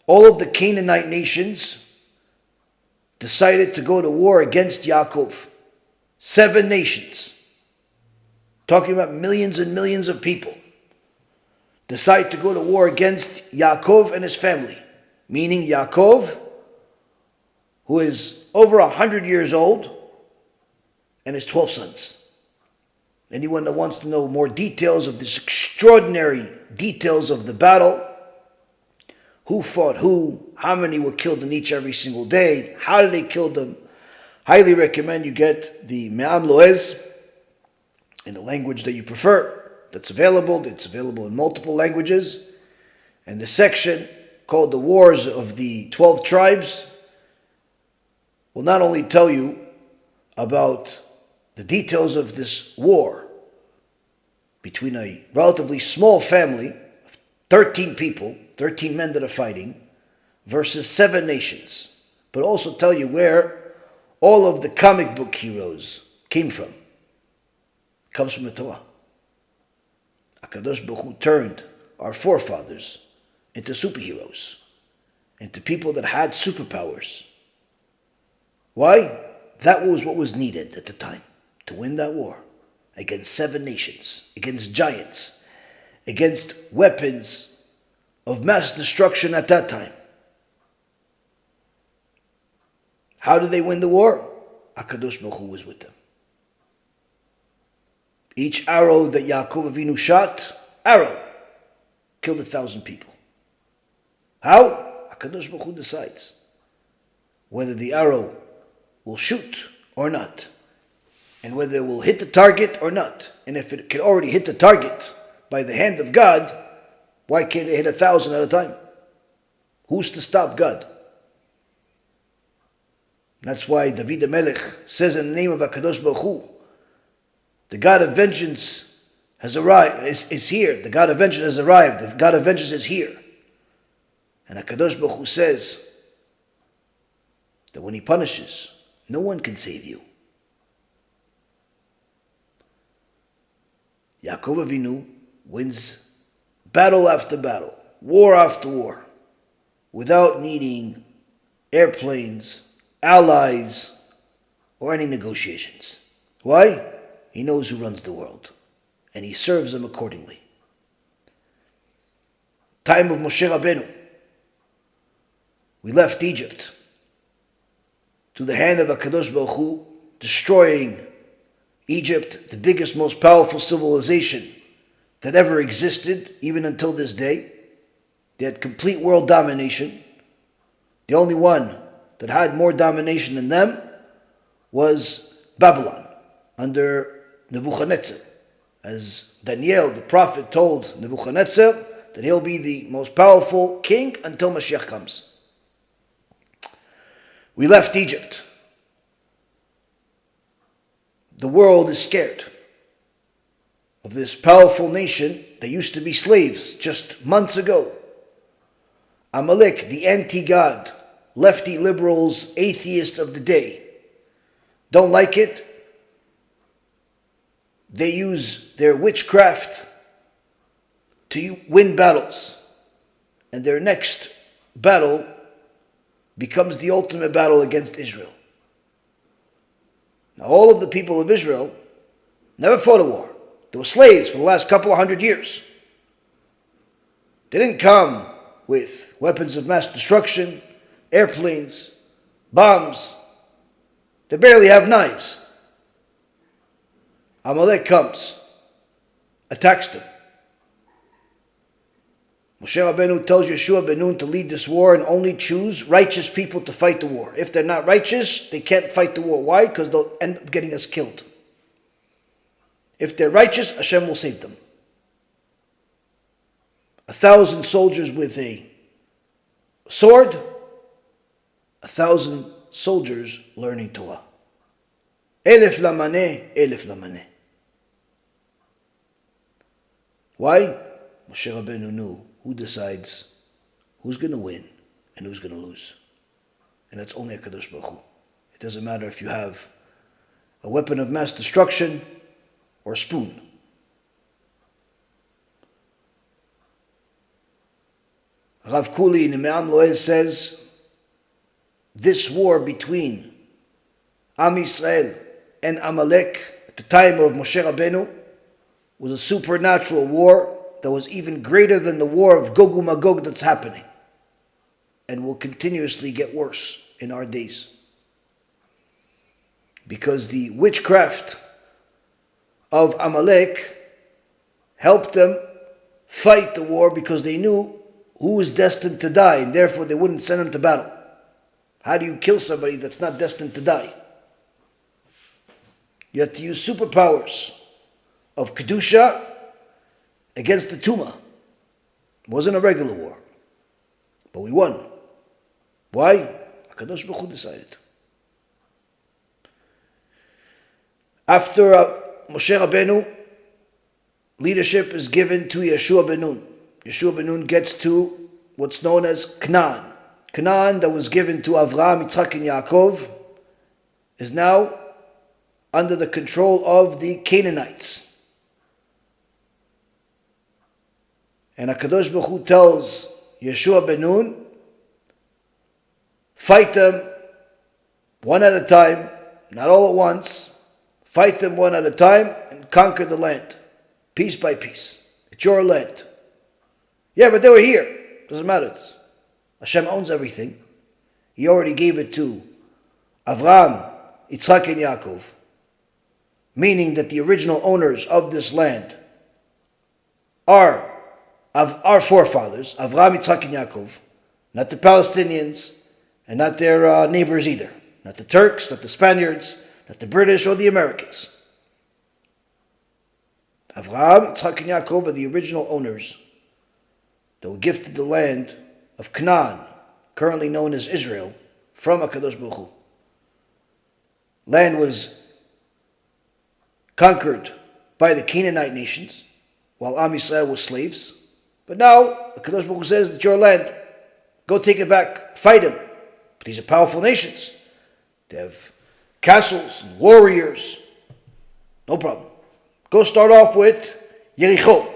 all of the Canaanite nations decided to go to war against Yaakov. 7 nations, talking about millions and millions of people, decide to go to war against Yaakov and his family, meaning Yaakov, who is over 100 years old, and his 12 sons. Anyone that wants to know more details of this extraordinary details of the battle, who fought who, how many were killed in each every single day, how did they kill them, highly recommend you get the Me'am Loez in the language that you prefer. That's available. It's available in multiple languages. And the section called The Wars of the 12 Tribes will not only tell you about the details of this war between a relatively small family of 13 people, 13 men that are fighting, versus 7 nations, but also tell you where all of the comic book heroes came from. It comes from the Torah. HaKadosh Baruch Hu turned our forefathers into superheroes, into people that had superpowers. Why? That was what was needed at the time to win that war against 7 nations, against giants, against weapons of mass destruction at that time. How did they win the war? HaKadosh Baruch Hu was with them. Each arrow that Yaakov Avinu shot, killed 1,000 people. How? HaKadosh Baruch Hu decides whether the arrow will shoot or not, and whether it will hit the target or not. And if it can already hit the target by the hand of God, why can't it hit 1,000 at a time? Who's to stop God? That's why David HaMelech says in the name of HaKadosh Baruch Hu, the God of vengeance has arrived, is here. The God of vengeance has arrived. The God of vengeance is here. And HaKadosh Baruch Hu says that when He punishes, no one can save you. Yaakov Avinu wins battle after battle, war after war, without needing airplanes, allies, or any negotiations. Why? He knows who runs the world, and he serves them accordingly. Time of Moshe Rabbeinu, we left Egypt to the hand of HaKadosh Baruch Hu, destroying Egypt, the biggest, most powerful civilization that ever existed, even until this day. They had complete world domination. The only one that had more domination than them was Babylon, under Nebuchadnezzar. As Daniel, the prophet, told Nebuchadnezzar that he'll be the most powerful king until Mashiach comes. We left Egypt. The world is scared of this powerful nation that used to be slaves just months ago. Amalek, the anti-God, lefty liberals, atheists of the day, don't like it. They use their witchcraft to win battles. And their next battle becomes the ultimate battle against Israel. Now, all of the people of Israel never fought a war. They were slaves for the last couple of 100 years. They didn't come with weapons of mass destruction, airplanes, bombs. They barely have knives. Amalek comes, attacks them. Moshe Rabbeinu tells Yeshua ben Nun to lead this war and only choose righteous people to fight the war. If they're not righteous, they can't fight the war. Why? Because they'll end up getting us killed. If they're righteous, Hashem will save them. 1,000 soldiers with a sword, 1,000 soldiers learning Torah. Elef lamaneh, elef lamaneh. Why? Moshe Rabbeinu knew who decides who's going to win and who's going to lose. And that's only HaKadosh Baruch Hu. It doesn't matter if you have a weapon of mass destruction or a spoon. Rav Kuli in Me'am Loel says, this war between Am Yisrael and Amalek at the time of Moshe Rabbeinu was a supernatural war that was even greater than the war of Gog and Magog that's happening and will continuously get worse in our days. Because the witchcraft of Amalek helped them fight the war because they knew who was destined to die, and therefore they wouldn't send him to battle. How do you kill somebody that's not destined to die? You have to use superpowers of Kedusha against the Tumah. It wasn't a regular war, but we won. Why? HaKadosh Baruch Hu decided. After Moshe Rabbeinu, leadership is given to Yeshua ben Nun. Yeshua ben Nun gets to what's known as Canaan. Canaan that was given to Avraham, Yitzchak, and Yaakov is now under the control of the Canaanites. And HaKadosh Baruch Hu tells Yeshua ben Nun, fight them one at a time, not all at once. Fight them one at a time and conquer the land, piece by piece. It's your land. Yeah, but they were here. Doesn't matter. Hashem owns everything. He already gave it to Avraham, Yitzchak, and Yaakov. Meaning that the original owners of this land are of our forefathers, Avraham, Yitzchak, and Yaakov, not the Palestinians and not their neighbors either. Not the Turks, not the Spaniards, not the British or the Americans. Avraham, Yitzchak, and Yaakov are the original owners that were gifted the land of Canaan, currently known as Israel, from HaKadosh Baruch Hu. Land was conquered by the Canaanite nations, while Am Yisrael was slaves. But now, HaKadosh Baruch Hu says, it's your land. Go take it back, fight them. But these are powerful nations. They have castles and warriors. No problem. Go start off with Jericho.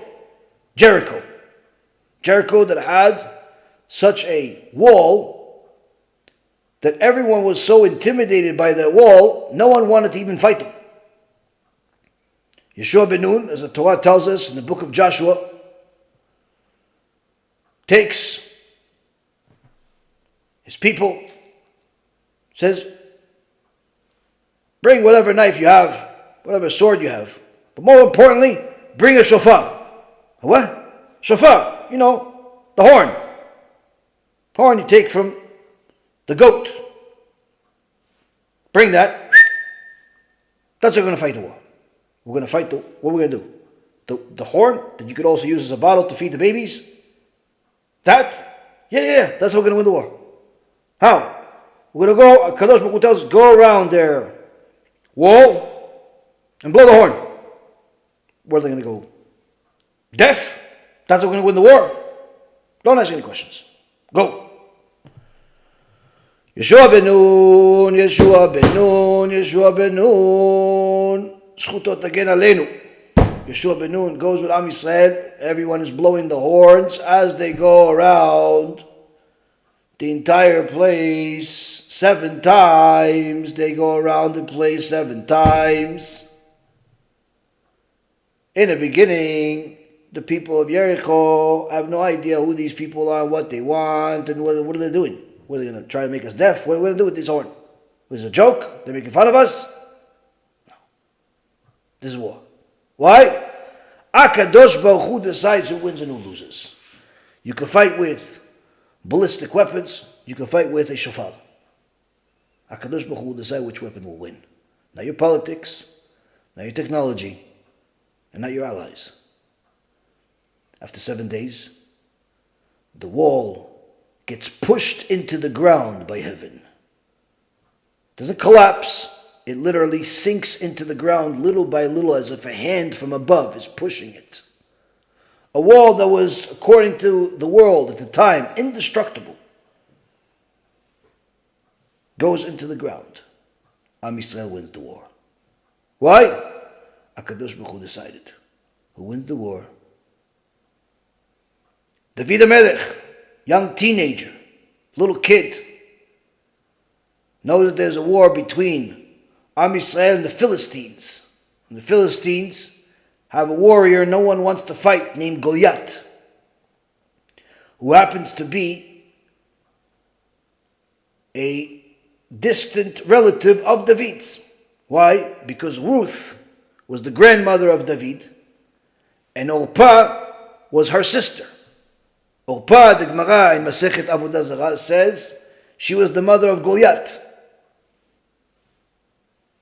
Jericho that had such a wall that everyone was so intimidated by that wall, no one wanted to even fight them. Yeshua ben Nun, as the Torah tells us in the book of Joshua, takes his people, says, bring whatever knife you have, whatever sword you have, but more importantly, bring a shofar. A what? Shofar. You know, the horn. Horn you take from the goat. Bring that. That's how we're going to fight the war. We're going to fight what we're going to do. The horn that you could also use as a bottle to feed the babies. That? Yeah. That's how we're going to win the war. How? We're going to go, Kadosh Baruch Hu tells us, go around their wall and blow the horn. Where are they going to go? Deaf? That's how we're going to win the war. Don't ask any questions. Go. Yeshua ben Nun. Zchuto tagen aleinu. Yeshua ben Nun goes with Am Yisrael. Everyone is blowing the horns as they go around the entire place 7 times. They go around the place 7 times. In the beginning, the people of Jericho have no idea who these people are, what they want, and what are they doing? What are they going to try to make us deaf? What are we going to do with this horn? Was it a joke? They're making fun of us? No. This is war. Why? HaKadosh Baruch Hu decides who wins and who loses. You can fight with ballistic weapons. You can fight with a shofar. HaKadosh Baruch Hu will decide which weapon will win. Not your politics, not your technology, and not your allies. After 7 days, the wall gets pushed into the ground by heaven. It doesn't collapse. It literally sinks into the ground little by little as if a hand from above is pushing it. A wall that was, according to the world at the time, indestructible, goes into the ground. Am Yisrael wins the war. Why? HaKadosh Baruch Hu decided. Who wins the war? David HaMelech, young teenager, little kid, knows that there's a war between Am Yisrael and the Philistines. And the Philistines have a warrior no one wants to fight named Goliath, who happens to be a distant relative of David's. Why? Because Ruth was the grandmother of David, and Orpah was her sister. Orpah, the Gemara in Masechet Avodah Zarah says, she was the mother of Goliath.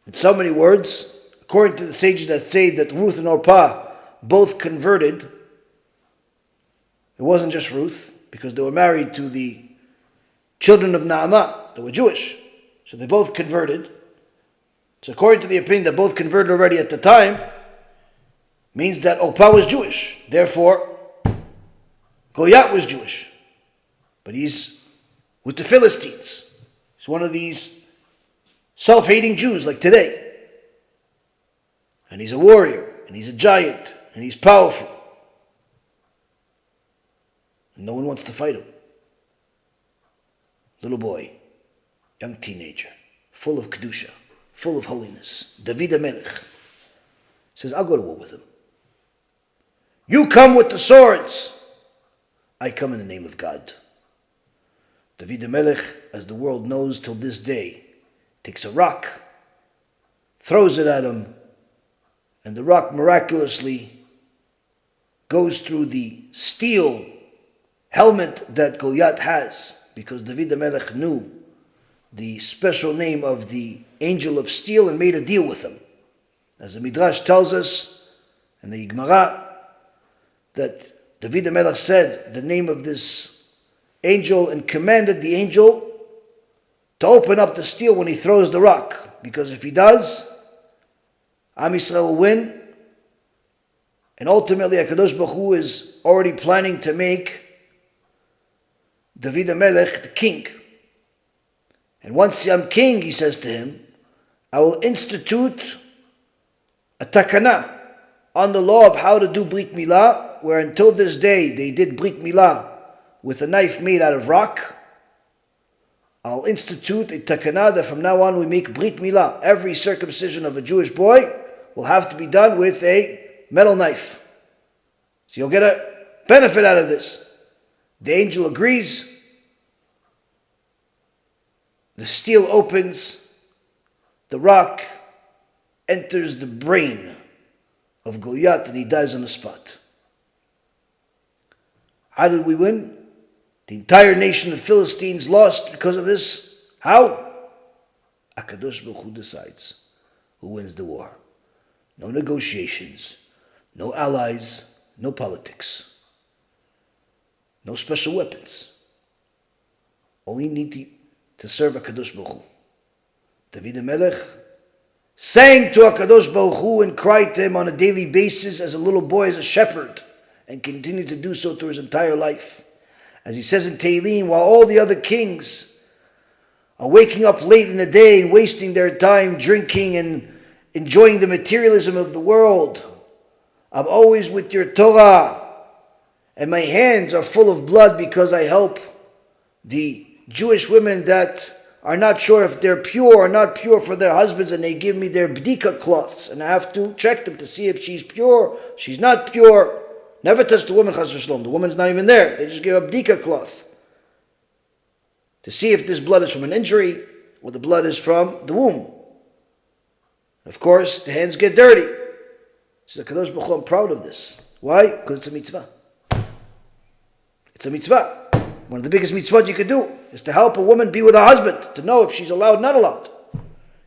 In so many words, according to the sages that say that Ruth and Orpah both converted, it wasn't just Ruth, because they were married to the children of Naamah, they were Jewish. So they both converted. So according to the opinion that both converted already at the time, means that Orpah was Jewish. Therefore, Goliath was Jewish. But he's with the Philistines. He's one of these self-hating Jews like today. And he's a warrior, and he's a giant, and he's powerful. And no one wants to fight him. Little boy, young teenager, full of Kedusha, full of holiness. David HaMelech says, I'll go to war with him. You come with the swords. I come in the name of God. David HaMelech, as the world knows till this day, takes a rock, throws it at him, and the rock miraculously goes through the steel helmet that Goliath has, because David HaMelech knew the special name of the angel of steel and made a deal with him. As the Midrash tells us, and the Gemara, that David HaMelech said the name of this angel and commanded the angel to open up the steel when he throws the rock, because if he does, Am Yisrael will win, and ultimately HaKadosh Baruch Hu is already planning to make David HaMelech the king. And once I'm king, he says to him, I will institute a Takana on the law of how to do Brit Milah, where until this day they did Brit Milah with a knife made out of rock. I'll institute a Takana that from now on we make Brit Milah. Every circumcision of a Jewish boy will have to be done with a metal knife. So you'll get a benefit out of this. The angel agrees. The steel opens. The rock enters the brain of Goliath and he dies on the spot. How did we win? The entire nation of Philistines lost because of this. How? HaKadosh Baruch Hu decides who wins the war. No negotiations, no allies, no politics, no special weapons. All you need to serve HaKadosh Baruch Hu. David HaMelech sang to HaKadosh Baruch Hu and cried to him on a daily basis as a little boy, as a shepherd, and continued to do so through his entire life. As he says in Tehillim, while all the other kings are waking up late in the day and wasting their time drinking and enjoying the materialism of the world, I'm always with your Torah, and my hands are full of blood because I help the Jewish women that are not sure if they're pure or not pure for their husbands, and they give me their bdika cloths, and I have to check them to see if she's pure, she's not pure. Never touch the woman, chas v'shalom. The woman's not even there. They just give a bdika cloth to see if this blood is from an injury or the blood is from the womb. Of course, the hands get dirty. Says HaKadosh Baruch Hu, I'm proud of this. Why? Because it's a mitzvah. It's a mitzvah. One of the biggest mitzvot you could do is to help a woman be with her husband, to know if she's allowed or not allowed.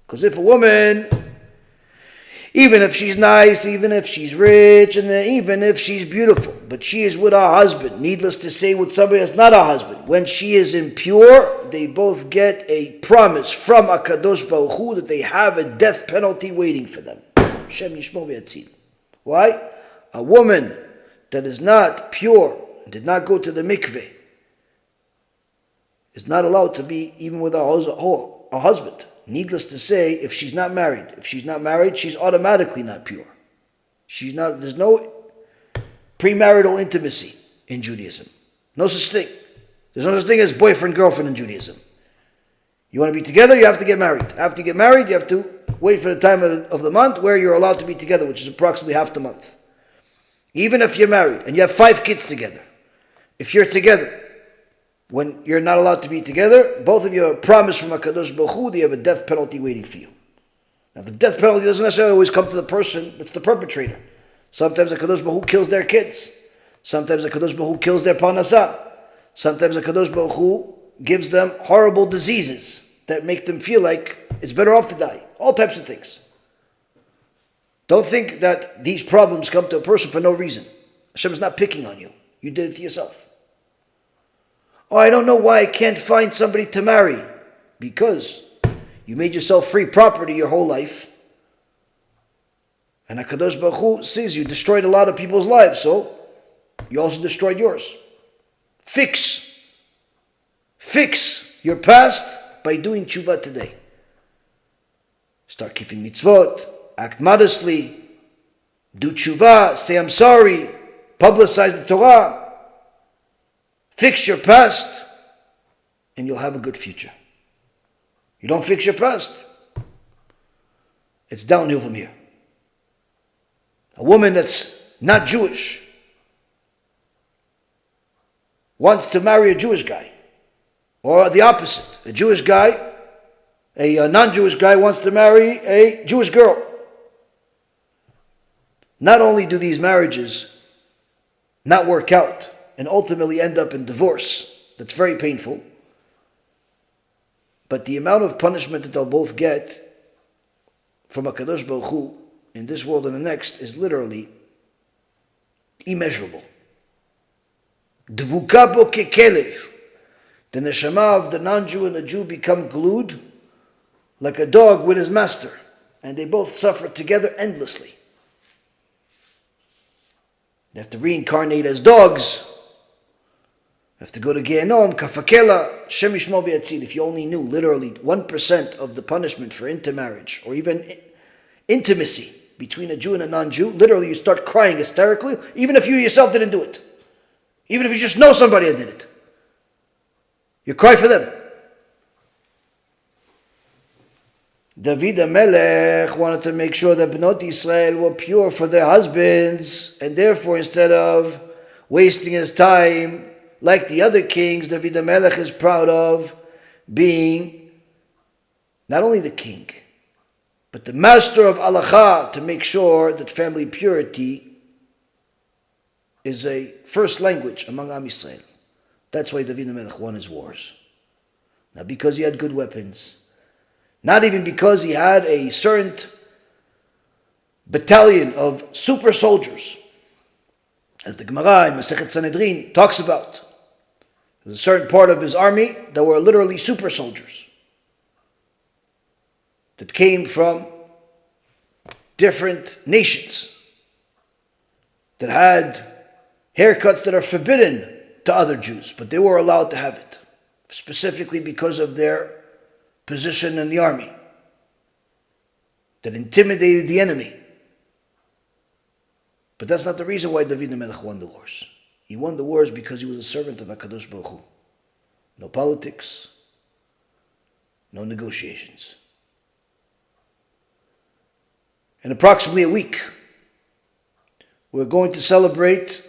Because if a woman, even if she's nice, even if she's rich, and even if she's beautiful, but she is with her husband, needless to say with somebody that's not her husband, when she is impure, they both get a promise from HaKadosh Baruch Hu that they have a death penalty waiting for them. Shem Yishmo V'Yatzil. Why? A woman that is not pure, did not go to the mikveh, is not allowed to be even with her husband. Needless to say, if she's not married, she's automatically not pure. There's no premarital intimacy in Judaism. No such thing. There's no such thing as boyfriend-girlfriend in Judaism. You want to be together, you have to get married. After you get married, you have to wait for the time of the month where you're allowed to be together, which is approximately half the month. Even if you're married and you have 5 kids together, if you're together, when you're not allowed to be together, both of you are promised from HaKadosh Baruch Hu that you have a death penalty waiting for you. Now, the death penalty doesn't necessarily always come to the person that's the perpetrator. Sometimes HaKadosh Baruch Hu kills their kids. Sometimes HaKadosh Baruch Hu kills their parnasah. Sometimes HaKadosh Baruch Hu gives them horrible diseases that make them feel like it's better off to die. All types of things. Don't think that these problems come to a person for no reason. Hashem is not picking on you. You did it to yourself. Oh, I don't know why I can't find somebody to marry. Because you made yourself free property your whole life. And HaKadosh Baruch Hu sees you destroyed a lot of people's lives, so you also destroyed yours. Fix your past by doing tshuva today. Start keeping mitzvot, act modestly, do tshuva, say I'm sorry, publicize the Torah. Fix your past, and you'll have a good future. You don't fix your past, it's downhill from here. A woman that's not Jewish wants to marry a Jewish guy. Or the opposite. A non-Jewish guy wants to marry a Jewish girl. Not only do these marriages not work out and ultimately end up in divorce, that's very painful, but the amount of punishment that they'll both get from HaKadosh Baruch Hu in this world and the next is literally immeasurable. Dvuka bo kekelev. The neshama of the non-Jew and the Jew become glued like a dog with his master, and they both suffer together endlessly. They have to reincarnate as dogs. They have to go to Gehenom, Kafakela, Shem Yishmo v'yatzil. If you only knew literally 1% of the punishment for intermarriage or even intimacy between a Jew and a non-Jew, literally you start crying hysterically, even if you yourself didn't do it. Even if you just know somebody that did it. You cry for them. David Amalek wanted to make sure that Bnot Yisrael were pure for their husbands, and therefore instead of wasting his time like the other kings, David Amalek is proud of being not only the king, but the master of halacha, to make sure that family purity is a first language among Am Yisrael. That's why David HaMelech won his wars. Not because he had good weapons. Not even because he had a certain battalion of super soldiers. As the Gemara in Masechet Sanhedrin talks about. There's a certain part of his army that were literally super soldiers. That came from different nations. That had haircuts that are forbidden to other Jews, but they were allowed to have it, specifically because of their position in the army that intimidated the enemy. But that's not the reason why David HaMelech won the wars. He won the wars because he was a servant of HaKadosh Baruch Hu. No politics, no negotiations. In approximately a week, we're going to celebrate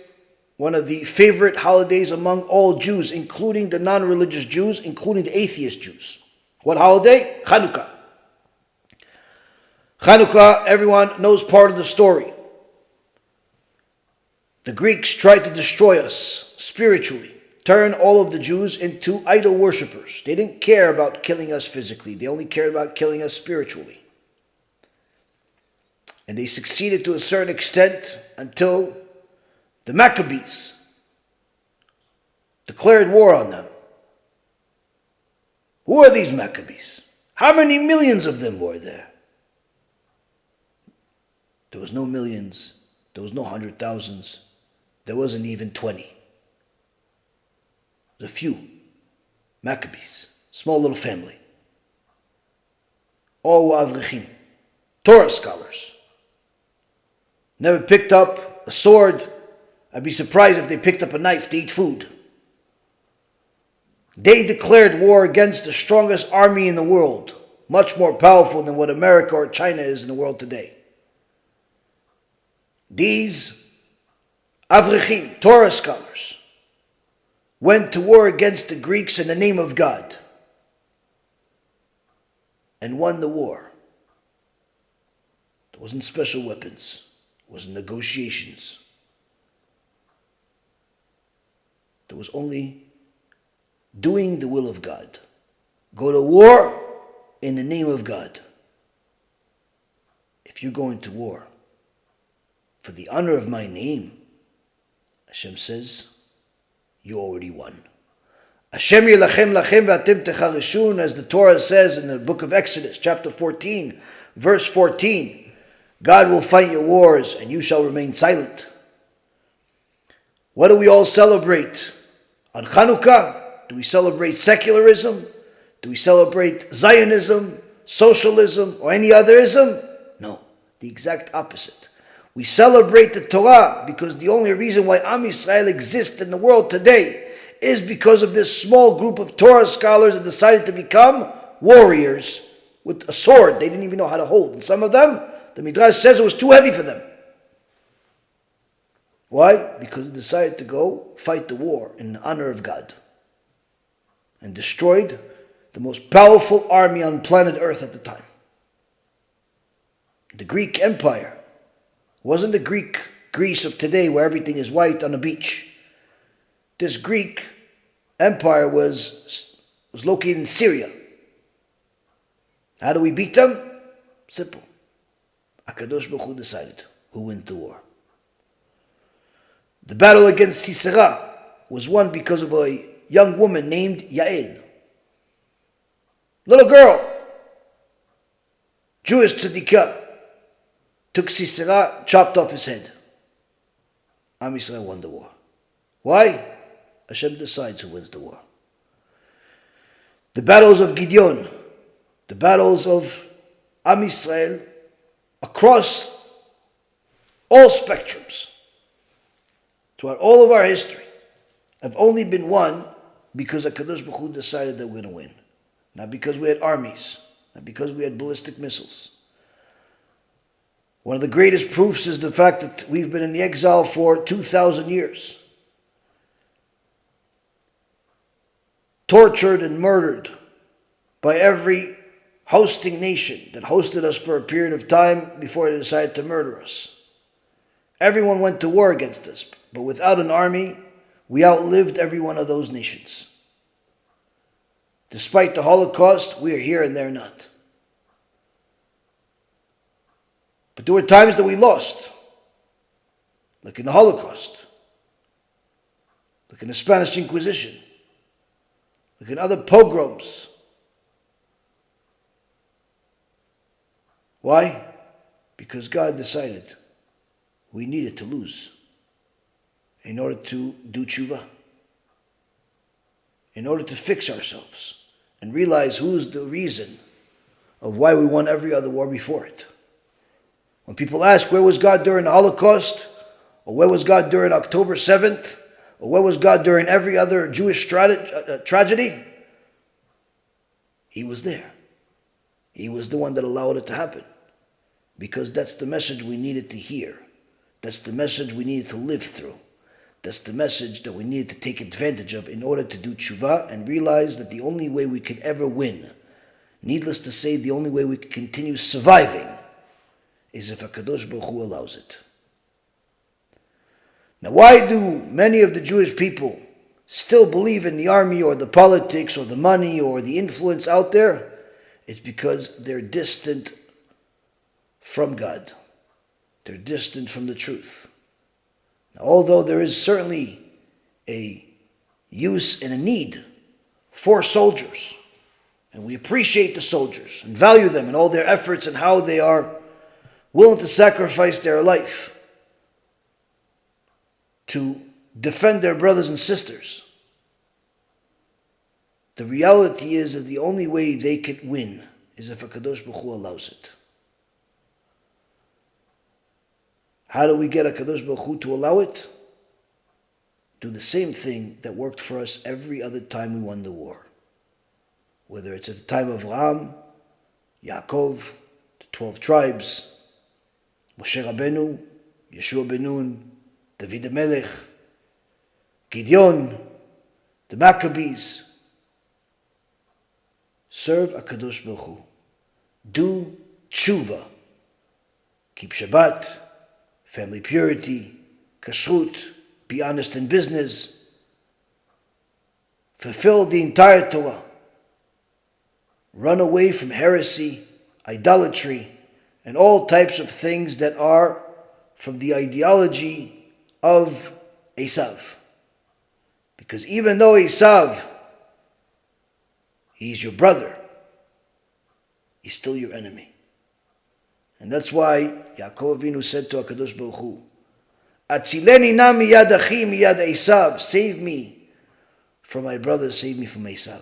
one of the favorite holidays among all Jews, including the non-religious Jews, including the atheist Jews. What holiday? Chanukah. Chanukah, everyone knows part of the story. The Greeks tried to destroy us spiritually, turn all of the Jews into idol worshippers. They didn't care about killing us physically. They only cared about killing us spiritually. And they succeeded to a certain extent until the Maccabees declared war on them. Who are these Maccabees? How many millions of them were there? There was no millions. There was no 100,000s. There wasn't even 20. There's a few Maccabees. Small little family. all were Avraham, Torah scholars. Never picked up a sword. I'd be surprised if they picked up a knife to eat food. They declared war against the strongest army in the world, much more powerful than what America or China is in the world today. These Avraham, Torah scholars, went to war against the Greeks in the name of God and won the war. There wasn't special weapons. It wasn't negotiations. There was only doing the will of God. Go to war in the name of God. If you're going to war for the honor of my name, Hashem says, you already won. Hashem yilachem lachem v'atem techarishun, as the Torah says in the book of Exodus, chapter 14, verse 14. God will fight your wars and you shall remain silent. What do we all celebrate? On Chanukah, do we celebrate secularism? Do we celebrate Zionism, socialism, or any other ism? No, the exact opposite. We celebrate the Torah because the only reason why Am Yisrael exists in the world today is because of this small group of Torah scholars that decided to become warriors with a sword they didn't even know how to hold. And some of them, the Midrash says it was too heavy for them. Why? Because they decided to go fight the war in honor of God and destroyed the most powerful army on planet Earth at the time. The Greek Empire wasn't the Greek Greece of today where everything is white on a beach. This Greek Empire was located in Syria. How do we beat them? Simple. HaKadosh Baruch Hu decided who wins the war. The battle against Sisera was won because of a young woman named Yael. Little girl, Jewish tzedikah, took Sisera, chopped off his head. Am Yisrael won the war. Why? Hashem decides who wins the war. The battles of Gideon, the battles of Am Yisrael across all spectrums, throughout all of our history, have only been won because HaKadosh Baruch Hu decided that we're going to win. Not because we had armies, not because we had ballistic missiles. One of the greatest proofs is the fact that we've been in the exile for 2,000 years. Tortured and murdered by every hosting nation that hosted us for a period of time before they decided to murder us. Everyone went to war against us, but without an army, we outlived every one of those nations. Despite the Holocaust, we are here and they're not. But there were times that we lost, like in the Holocaust, like in the Spanish Inquisition, like in other pogroms. Why? Because God decided we needed to lose in order to do tshuva, in order to fix ourselves and realize who's the reason of why we won every other war before it. When people ask, where was God during the Holocaust? Or where was God during October 7th? Or where was God during every other Jewish tragedy? He was there. He was the one that allowed it to happen. Because that's the message we needed to hear. That's the message we needed to live through. That's the message that we needed to take advantage of in order to do tshuva and realize that the only way we could ever win, needless to say, the only way we could continue surviving, is if HaKadosh Baruch Hu allows it. Now, why do many of the Jewish people still believe in the army or the politics or the money or the influence out there? It's because they're distant from God. They're distant from the truth. Now, although there is certainly a use and a need for soldiers, and we appreciate the soldiers and value them and all their efforts and how they are willing to sacrifice their life to defend their brothers and sisters. The reality is that the only way they could win is if HaKadosh Baruch Hu allows it. How do we get HaKadosh Baruch Hu to allow it? Do the same thing that worked for us every other time we won the war. Whether it's at the time of Avraham, Yaakov, the 12 tribes, Moshe Rabbeinu, Yeshua ben Nun, David Amalek, Gideon, the Maccabees. Serve HaKadosh Baruch Hu. Do tshuva. Keep Shabbat, family purity, kashrut, be honest in business. Fulfill the entire Torah. Run away from heresy, idolatry, and all types of things that are from the ideology of Esau. Because even though Esau, he's your brother, he's still your enemy. And that's why Yaakov Avinu said to HaKadosh Baruch Hu, Atzileni na miyad achi miyad Esau, save me from my brother, save me from Esau.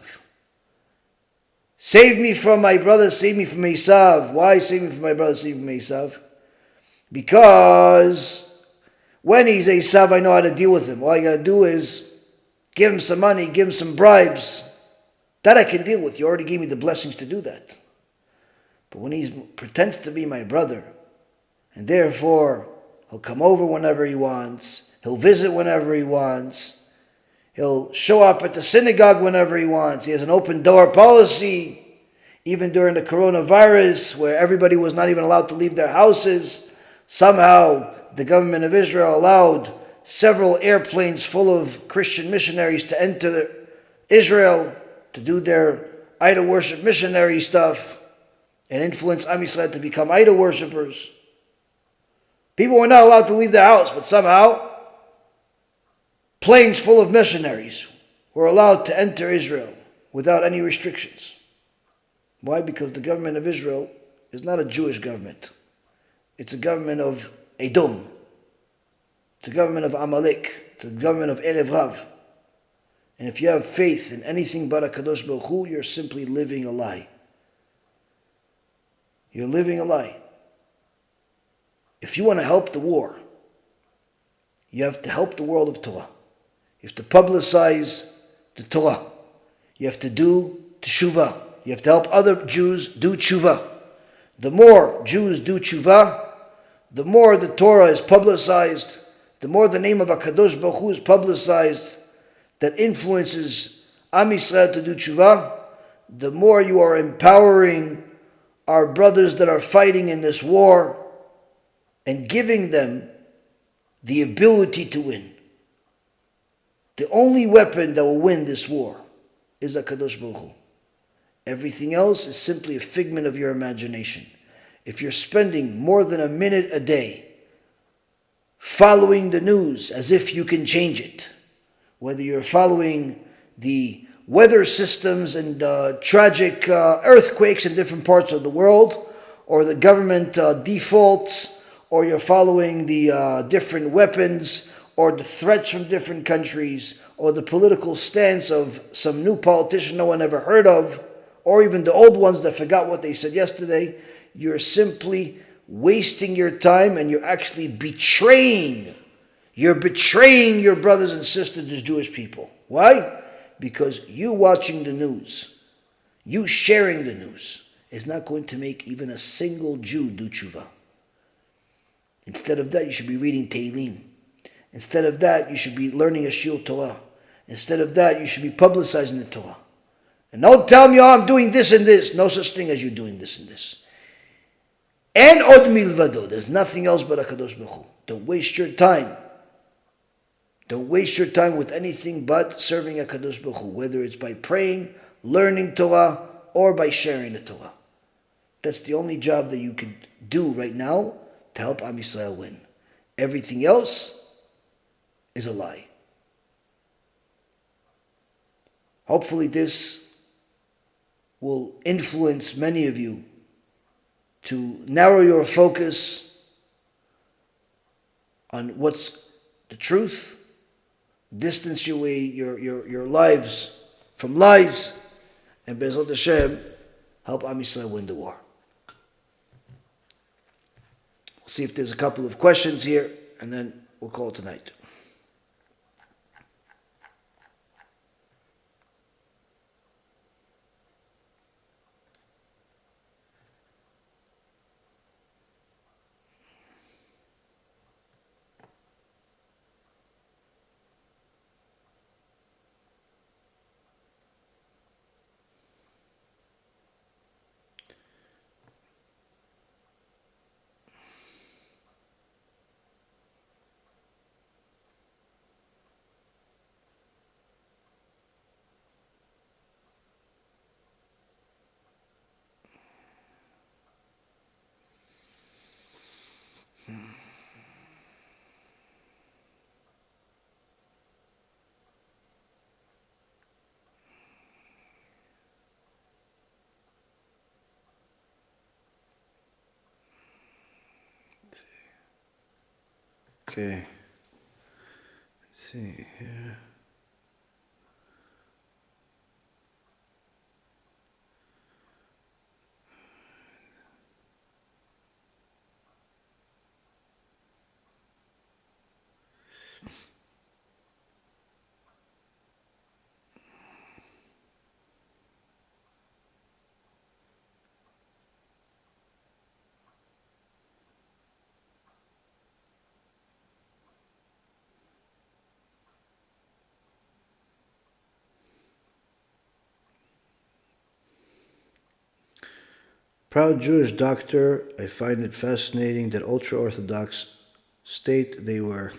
Save me from my brother, save me from Esau. Why save me from my brother, save me from Esau? Because when he's Esau, I know how to deal with him. All I got to do is give him some money, give him some bribes. That I can deal with. You already gave me the blessings to do that. But when he pretends to be my brother, and therefore he'll come over whenever he wants, he'll visit whenever he wants, he'll show up at the synagogue whenever he wants, he has an open door policy, even during the coronavirus, where everybody was not even allowed to leave their houses, somehow the government of Israel allowed several airplanes full of Christian missionaries to enter Israel to do their idol worship missionary stuff and influence Am Yisrael to become idol worshippers. People were not allowed to leave their house, but somehow planes full of missionaries were allowed to enter Israel without any restrictions. Why? Because the government of Israel is not a Jewish government. It's a government of Edom. It's a government of Amalek. It's a government of Erev Rav. And if you have faith in anything but HaKadosh Baruch Hu, you're simply living a lie. You're living a lie. If you want to help the war, you have to help the world of Torah. You have to publicize the Torah. You have to do teshuvah. You have to help other Jews do teshuvah. The more Jews do teshuvah, the more the Torah is publicized, the more the name of HaKadosh Baruch Hu is publicized, that influences Am Yisrael to do teshuvah, the more you are empowering our brothers that are fighting in this war and giving them the ability to win. The only weapon that will win this war is HaKadosh Baruch Hu. Everything else is simply a figment of your imagination. If you're spending more than a minute a day following the news as if you can change it, whether you're following the weather systems and tragic earthquakes in different parts of the world, or the government defaults, or you're following the different weapons, or the threats from different countries, or the political stance of some new politician no one ever heard of, or even the old ones that forgot what they said yesterday, you're simply wasting your time and you're actually betraying. You're betraying your brothers and sisters, the Jewish people. Why? Because you watching the news, you sharing the news, is not going to make even a single Jew do tshuva. Instead of that, you should be reading Tehillim. Instead of that, you should be learning a Shiur Torah. Instead of that, you should be publicizing the Torah. And don't tell me, I'm doing this and this. No such thing as you doing this and this. And od milvado. There's nothing else but HaKadosh Baruch Hu. Don't waste your time. Don't waste your time with anything but serving HaKadosh Baruch Hu, whether it's by praying, learning Torah, or by sharing the Torah. That's the only job that you can do right now to help Am Yisrael win. Everything else is a lie. Hopefully this will influence many of you to narrow your focus on what's the truth, distance your lives from lies, and Be'ezrat HaShem, help Am Yisrael win the war. We'll see if there's a couple of questions here, and then we'll call it tonight. Okay. Let's see here. Proud Jewish doctor, I find it fascinating that ultra-Orthodox state they were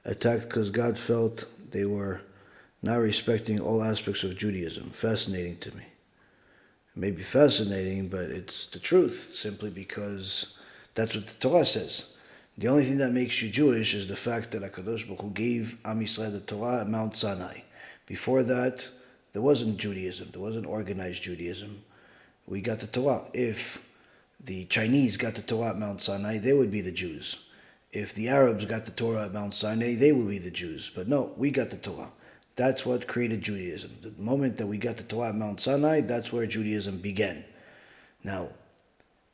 attacked because God felt they were not respecting all aspects of Judaism. Fascinating to me. It may be fascinating, but it's the truth, simply because that's what the Torah says. The only thing that makes you Jewish is the fact that HaKadosh Baruch Hu gave Am Yisrael the Torah at Mount Sinai. Before that, there wasn't Judaism. There wasn't organized Judaism. We got the Torah. If the Chinese got the Torah at Mount Sinai, they would be the Jews. If the Arabs got the Torah at Mount Sinai, they would be the Jews. But no, we got the Torah. That's what created Judaism. The moment that we got the Torah at Mount Sinai, that's where Judaism began. Now,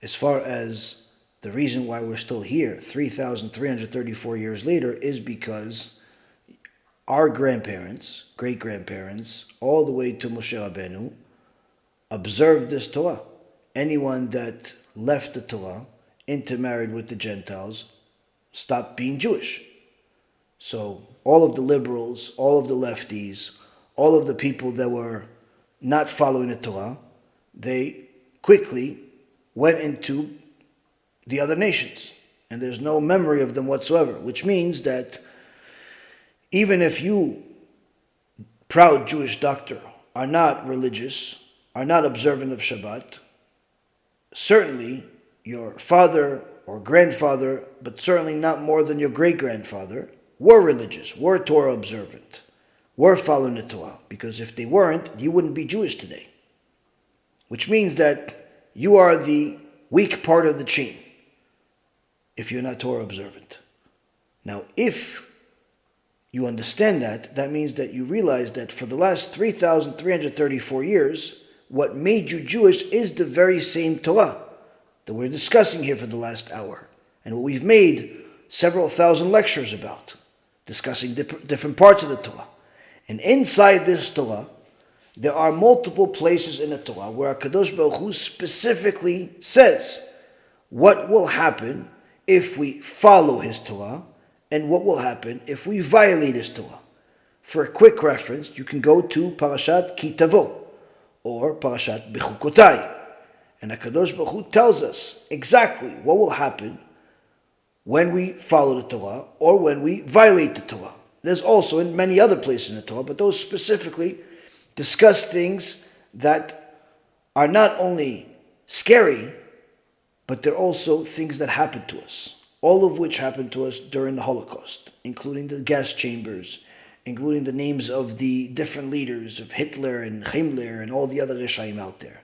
as far as the reason why we're still here, 3,334 years later, is because our grandparents, great-grandparents, all the way to Moshe Rabbeinu, observed this Torah. Anyone that left the Torah, intermarried with the Gentiles, stopped being Jewish. So all of the liberals, all of the lefties, all of the people that were not following the Torah, they quickly went into the other nations. And there's no memory of them whatsoever, which means that even if you, proud Jewish doctor, are not religious, are not observant of Shabbat, certainly your father or grandfather, but certainly not more than your great-grandfather, were religious, were Torah observant, were following the Torah. Because if they weren't, you wouldn't be Jewish today. Which means that you are the weak part of the chain if you're not Torah observant. Now, if you understand that, that means that you realize that for the last 3,334 years, what made you Jewish is the very same Torah that we're discussing here for the last hour, and what we've made several thousand lectures about, discussing different parts of the Torah. And inside this Torah, there are multiple places in the Torah where HaKadosh Baruch Hu specifically says what will happen if we follow his Torah, and what will happen if we violate his Torah. For a quick reference, you can go to Parashat Ki Tavo, or Parashat Bechukotai. And HaKadosh Baruch Hu tells us exactly what will happen when we follow the Torah or when we violate the Torah. There's also in many other places in the Torah, but those specifically discuss things that are not only scary, but they're also things that happen to us. All of which happened to us during the Holocaust, including the gas chambers, including the names of the different leaders of Hitler and Himmler and all the other Reshaim out there.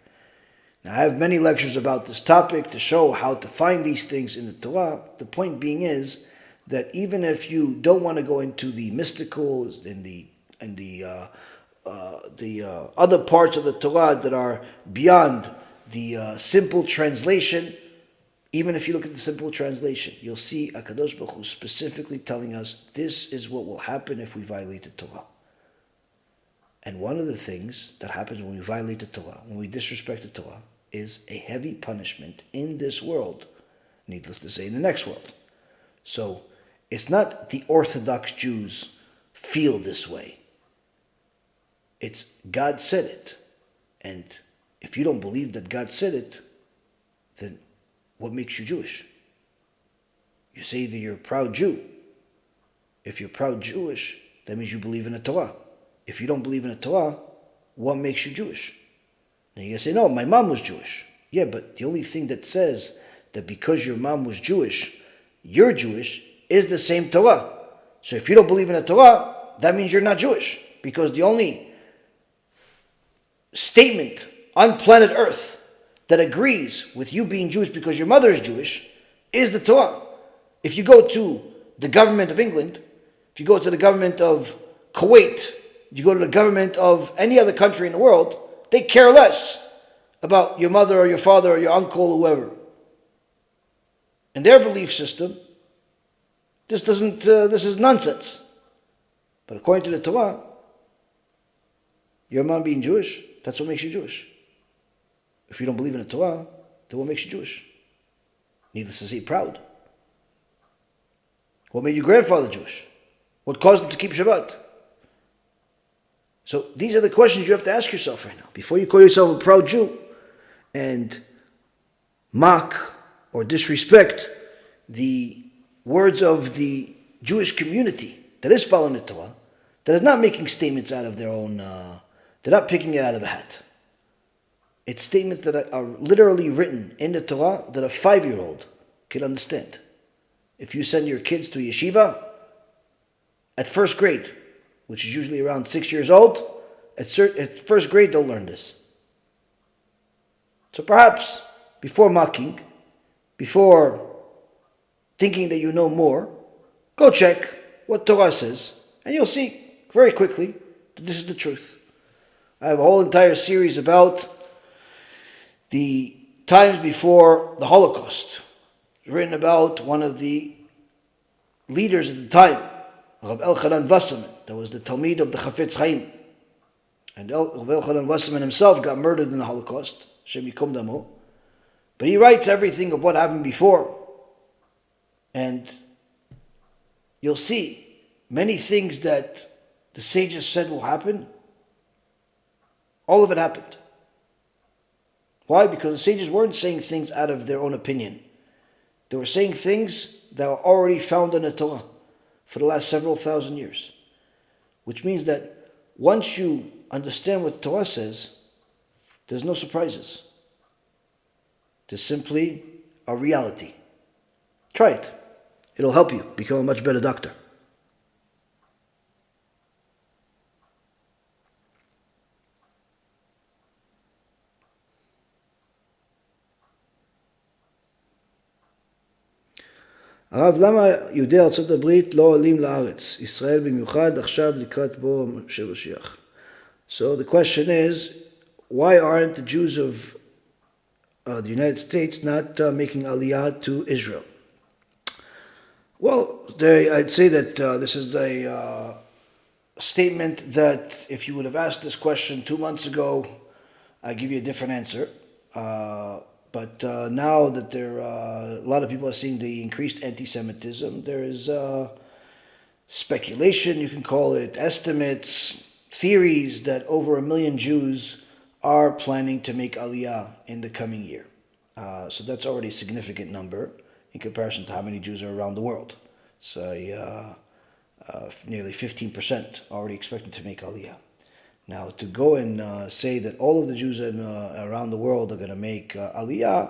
Now, I have many lectures about this topic to show how to find these things in the Torah. The point being is that even if you don't want to go into the mystical and the other parts of the Torah that are beyond the simple translation, even if you look at the simple translation, you'll see HaKadosh Baruch Hu specifically telling us this is what will happen if we violate the Torah. And one of the things that happens when we violate the Torah, when we disrespect the Torah, is a heavy punishment in this world, needless to say, in the next world. So it's not the Orthodox Jews feel this way. It's God said it. And if you don't believe that God said it, then what makes you Jewish? You say that you're a proud Jew. If you're proud Jewish, that means you believe in the Torah. If you don't believe in the Torah, what makes you Jewish? Now you say, no, my mom was Jewish. Yeah, but the only thing that says that because your mom was Jewish, you're Jewish, is the same Torah. So if you don't believe in the Torah, that means you're not Jewish. Because the only statement on planet Earth that agrees with you being Jewish because your mother is Jewish is the Torah. If you go to the government of England, if you go to the government of Kuwait, you go to the government of any other country in the world, they care less about your mother or your father or your uncle or whoever. In their belief system, this is nonsense. But according to the Torah, your mom being Jewish, that's what makes you Jewish. If you don't believe in the Torah, then what makes you Jewish? Needless to say, proud. What made your grandfather Jewish? What caused him to keep Shabbat? So these are the questions you have to ask yourself right now. Before you call yourself a proud Jew and mock or disrespect the words of the Jewish community that is following the Torah, that is not making statements out of their own, they're not picking it out of a hat. It's statements that are literally written in the Torah that a 5-year-old can understand. If you send your kids to yeshiva at first grade, which is usually around 6 years old, at first grade they'll learn this. So perhaps, before mocking, before thinking that you know more, go check what Torah says, and you'll see very quickly that this is the truth. I have a whole entire series about the times before the Holocaust, written about one of the leaders at the time, Rabbi Elon, that was the Talmid of the Chafetz Chaim. And Rabbi Elon himself got murdered in the Holocaust, Shem Yikom Damo. But he writes everything of what happened before. And you'll see many things that the sages said will happen. All of it happened. Why? Because the sages weren't saying things out of their own opinion. They were saying things that were already found in the Torah for the last several thousand years. Which means that once you understand what the Torah says, there's no surprises. There's simply a reality. Try it. It'll help you become a much better doctor. הרב, למה יהודי ארצות הברית לא עולים לארץ? ישראל במיוחד עכשיו לקראת בוא של משיח. So the question is, why aren't the Jews of the United States not making aliyah to Israel? Well, I'd say that this is a statement that if you would have asked this question 2 months ago, I'd give you a different answer. But now that a lot of people are seeing the increased anti-Semitism, there is speculation, you can call it, estimates, theories that over 1 million Jews are planning to make aliyah in the coming year. So that's already a significant number in comparison to how many Jews are around the world. So nearly 15% already expecting to make aliyah. Now, to go and say that all of the Jews around the world are going to make aliyah,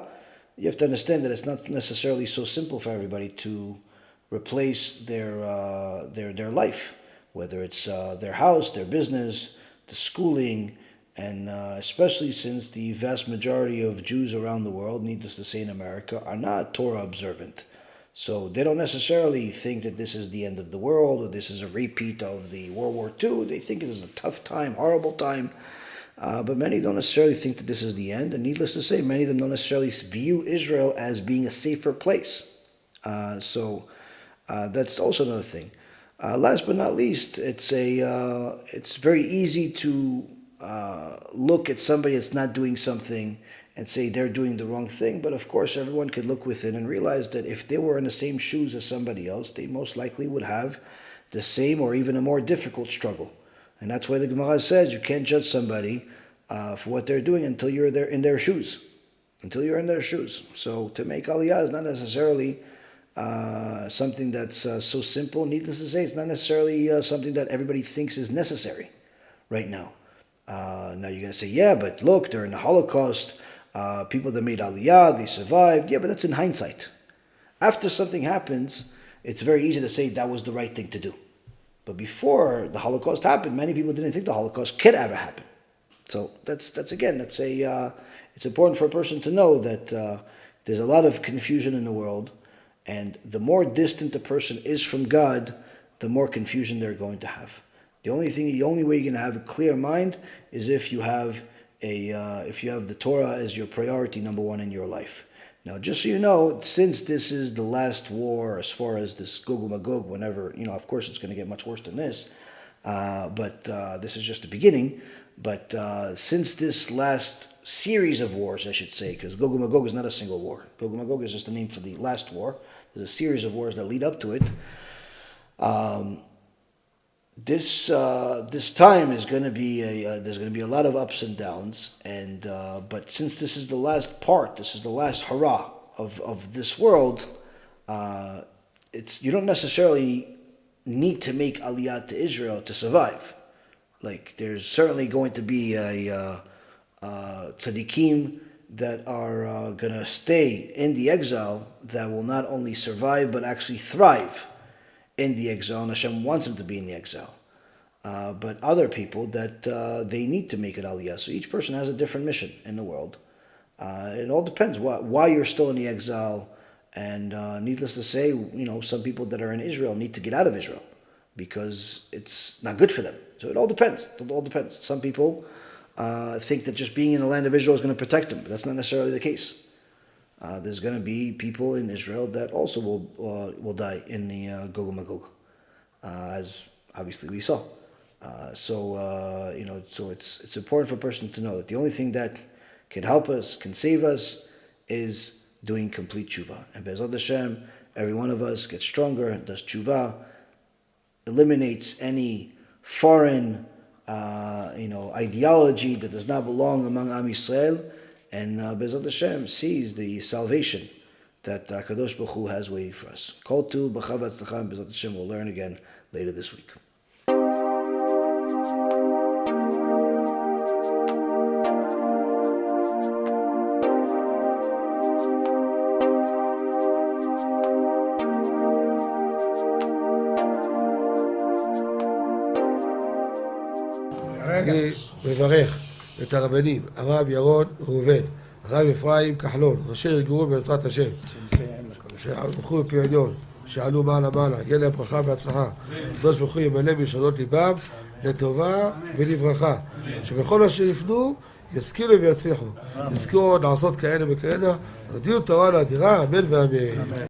you have to understand that it's not necessarily so simple for everybody to replace their life, whether it's their house, their business, the schooling, and especially since the vast majority of Jews around the world, needless to say in America, are not Torah observant. So they don't necessarily think that this is the end of the world or this is a repeat of the World War II. They think it is a tough time, horrible time. But many don't necessarily think that this is the end, and needless to say, many of them don't necessarily view Israel as being a safer place. So that's also another thing. Last but not least, it's very easy to look at somebody that's not doing something and say they're doing the wrong thing. But of course, everyone could look within and realize that if they were in the same shoes as somebody else, they most likely would have the same or even a more difficult struggle. And that's why the Gemara says you can't judge somebody for what they're doing until you're there in their shoes. Until you're in their shoes. So to make aliyah is not necessarily something that's so simple. Needless to say, it's not necessarily something that everybody thinks is necessary right now. Now you're going to say, yeah, but look, during the Holocaust, people that made aliyah, they survived. Yeah, but that's in hindsight. After something happens, it's very easy to say that was the right thing to do. But before the Holocaust happened, many people didn't think the Holocaust could ever happen. So it's important for a person to know that there's a lot of confusion in the world, and the more distant a person is from God, the more confusion they're going to have. The only way you're going to have a clear mind is if you have the Torah as your priority number one in your life. Now, just so you know, since this is the last war as far as this Gog Magog, whenever, of course it's going to get much worse than this, but this is just the beginning. But since this last series of wars, I should say, because Gog Magog is not a single war. Gog Magog is just the name for the last war. There's a series of wars that lead up to it. This time is going to be there's going to be a lot of ups and downs, and but since this is the last part, this is the last hurrah of this world, you don't necessarily need to make aliyah to Israel to survive. Like there's certainly going to be a tzaddikim that are going to stay in the exile that will not only survive but actually thrive in the exile, and Hashem wants them to be in the exile. But other people that they need to make an aliyah. So each person has a different mission in the world. It all depends why you're still in the exile. And needless to say, some people that are in Israel need to get out of Israel because it's not good for them. So it all depends. Some people think that just being in the land of Israel is going to protect them, but that's not necessarily the case. There's going to be people in Israel that also will die in the Gog Magog, as obviously we saw. So it's important for a person to know that the only thing that can help us, can save us, is doing complete tshuva. And BeEzrat HaShem, every one of us gets stronger, does tshuva, eliminates any foreign, ideology that does not belong among Am Yisrael, and BeEzrat HaShem sees the salvation that Kadosh Baruch Hu has waiting for us. Kol tu b'chav v'atzlacha, and BeEzrat HaShem will learn again later this week. אני מברך את הרבנים, הרב ירון ראובן, הרב אפרים כחלון, ראשי ארגון בעזרת השם, שהלכו בפי עליון, שעלו מעלה, יהיה להם ברכה והצלחה. הקדוש ברוך הוא ימלא בישועות ליבם לטובה ולברכה, שבכל אשר יפנו ישכילו ויצליחו. נזכור לעשות כאלה וכאלה, הגדילו תורה לאדירה, אמן ואמן.